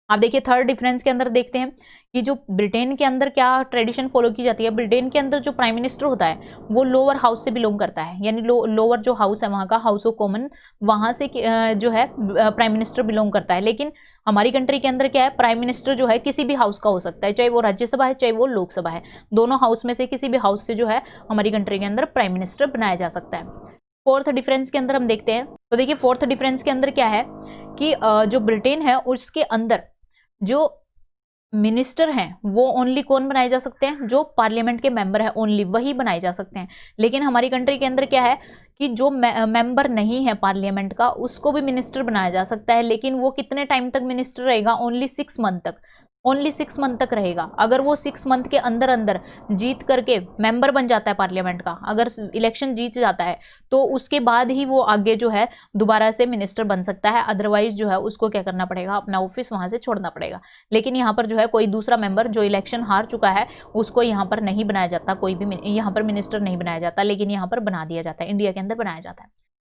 आप देखिए थर्ड डिफरेंस के अंदर देखते हैं कि जो ब्रिटेन के अंदर क्या ट्रेडिशन फॉलो की जाती है। ब्रिटेन के अंदर जो प्राइम मिनिस्टर होता है वो लोअर हाउस से बिलोंग करता है, यानी लोअर जो हाउस है वहाँ का, हाउस ऑफ कॉमन, वहाँ से जो है प्राइम मिनिस्टर बिलोंग करता है। लेकिन हमारी कंट्री के अंदर क्या है, प्राइम मिनिस्टर जो है किसी भी हाउस का हो सकता है, चाहे वो राज्यसभा है चाहे वो लोकसभा है, दोनों हाउस में से किसी भी हाउस से जो है हमारी कंट्री के अंदर प्राइम मिनिस्टर बनाया जा सकता है। फोर्थ डिफरेंस के अंदर हम देखते हैं, तो देखिए फोर्थ डिफरेंस के अंदर क्या है कि जो ब्रिटेन है उसके अंदर जो मिनिस्टर हैं वो ओनली कौन बनाए जा सकते हैं, जो पार्लियामेंट के मेंबर है ओनली वही बनाए जा सकते हैं। लेकिन हमारी कंट्री के अंदर क्या है कि जो मेंबर नहीं है पार्लियामेंट का उसको भी मिनिस्टर बनाया जा सकता है, लेकिन वो कितने टाइम तक मिनिस्टर रहेगा, ओनली 6 मंथ तक, ओनली 6 मंथ तक रहेगा। अगर वो 6 मंथ के अंदर अंदर जीत करके मेंबर बन जाता है पार्लियामेंट का, अगर इलेक्शन जीत जाता है तो उसके बाद ही वो आगे जो है दोबारा से मिनिस्टर बन सकता है, अदरवाइज जो है उसको क्या करना पड़ेगा, अपना ऑफिस वहां से छोड़ना पड़ेगा। लेकिन यहाँ पर जो है कोई दूसरा मेंबर जो इलेक्शन हार चुका है उसको यहाँ पर नहीं बनाया जाता, कोई भी यहाँ पर मिनिस्टर नहीं बनाया जाता, लेकिन यहाँ पर बना दिया जाता है, इंडिया के अंदर बनाया जाता है।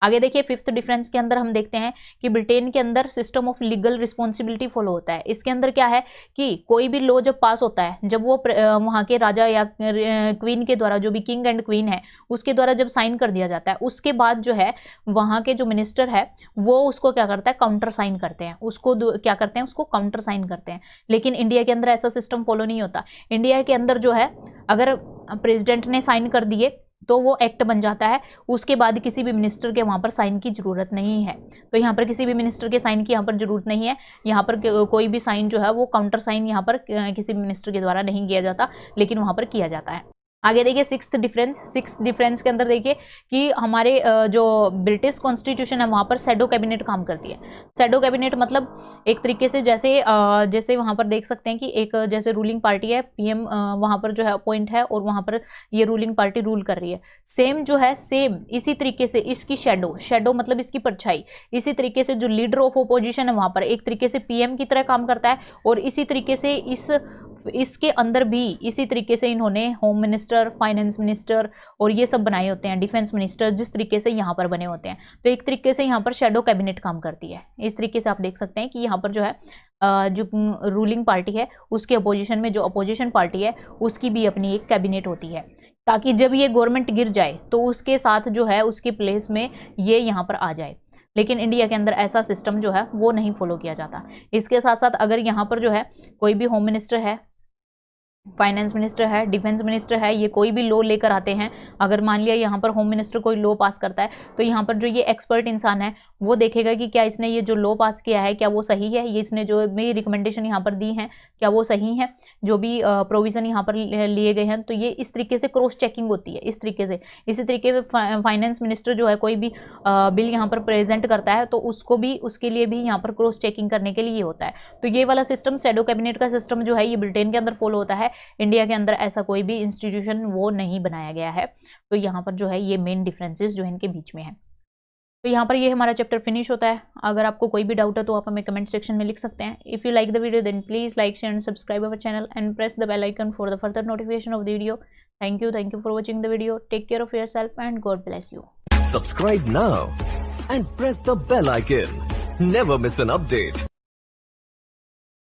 आगे देखिए फिफ्थ डिफरेंस के अंदर हम देखते हैं कि ब्रिटेन के अंदर system of legal responsibility follow होता है। इसके अंदर क्या है कि कोई भी लॉ जब पास होता है, जब वो वहाँ के राजा या क्वीन के द्वारा, जो भी किंग एंड क्वीन है उसके द्वारा जब साइन कर दिया जाता है, उसके बाद जो है वहाँ के जो मिनिस्टर है वो उसको क्या करता है, काउंटर साइन करते हैं, उसको क्या करते हैं, उसको काउंटर साइन करते हैं। लेकिन इंडिया के अंदर ऐसा सिस्टम फॉलो नहीं होता। इंडिया के अंदर जो है अगर प्रेसिडेंट ने साइन कर दिए तो वो एक्ट बन जाता है, उसके बाद किसी भी मिनिस्टर के वहाँ पर साइन की जरूरत नहीं है। तो यहाँ पर किसी भी मिनिस्टर के साइन की यहाँ पर जरूरत नहीं है, यहाँ पर कोई भी साइन जो है वो काउंटर साइन यहाँ पर किसी मिनिस्टर के द्वारा नहीं किया जाता, लेकिन वहाँ पर किया जाता है। आगे देखिए सिक्स्थ डिफरेंस के अंदर देखिए कि हमारे जो ब्रिटिश कॉन्स्टिट्यूशन है वहाँ पर शैडो कैबिनेट काम करती है। शैडो कैबिनेट मतलब एक तरीके से जैसे वहाँ पर देख सकते हैं कि एक जैसे रूलिंग पार्टी है, पीएम वहाँ पर जो है अपॉइंट है और वहाँ पर ये रूलिंग पार्टी रूल कर रही है। सेम इसी तरीके से इसकी शैडो मतलब इसकी परछाई, इसी तरीके से जो लीडर ऑफ ओपोजिशन है वहाँ पर एक तरीके से पीएम की तरह काम करता है। और इसी तरीके से इसके अंदर भी इसी तरीके से इन्होंने होम मिनिस्टर, फाइनेंस मिनिस्टर और ये सब बनाए होते हैं, डिफेंस मिनिस्टर जिस तरीके से यहाँ पर बने होते हैं। तो एक तरीके से यहाँ पर शैडो कैबिनेट काम करती है। इस तरीके से आप देख सकते हैं कि यहाँ पर जो है जो रूलिंग पार्टी है उसके अपोजिशन में जो अपोजिशन पार्टी है उसकी भी अपनी एक कैबिनेट होती है, ताकि जब ये गवर्नमेंट गिर जाए तो उसके साथ जो है उसके प्लेस में ये यहाँ पर आ जाए। लेकिन इंडिया के अंदर ऐसा सिस्टम जो है वो नहीं फॉलो किया जाता। इसके साथ साथ अगर यहाँ पर जो है कोई भी होम मिनिस्टर है, फाइनेंस मिनिस्टर है, डिफेंस मिनिस्टर है, ये कोई भी लॉ लेकर आते हैं, अगर मान लिया यहाँ पर होम मिनिस्टर कोई लॉ पास करता है तो यहाँ पर जो ये एक्सपर्ट इंसान है वो देखेगा कि क्या इसने ये जो लॉ पास किया है क्या वो सही है, ये इसने जो भी रिकमेंडेशन यहाँ पर दी है क्या वो सही है, जो भी प्रोविजन यहाँ पर लिए गए हैं। तो ये इस तरीके से क्रॉस चेकिंग होती है। इसी तरीके से फाइनेंस मिनिस्टर जो है कोई भी बिल यहाँ पर प्रेजेंट करता है तो उसके लिए भी यहाँ पर क्रॉस चेकिंग करने के लिए होता है। तो ये वाला सिस्टम, शैडो कैबिनेट का सिस्टम जो है ये ब्रिटेन के अंदर फॉलो होता है। इंडिया के अंदर ऐसा कोई भी इंस्टीट्यूशन वो नहीं बनाया गया है। तो यहाँ पर जो है ये मेन डिफरेंसेस जो इनके बीच में है। तो यहाँ पर ये हमारा चैप्टर फिनिश होता है। अगर आपको कोई भी डाउट है तो आप हमें कमेंट सेक्शन में लिख सकते हैं। If you like the video then please like, share and subscribe our channel and press the bell icon for the further notification of the video. Thank you for watching the video. Take care of yourself and God bless you. Subscribe now and press the bell icon. Never miss an update.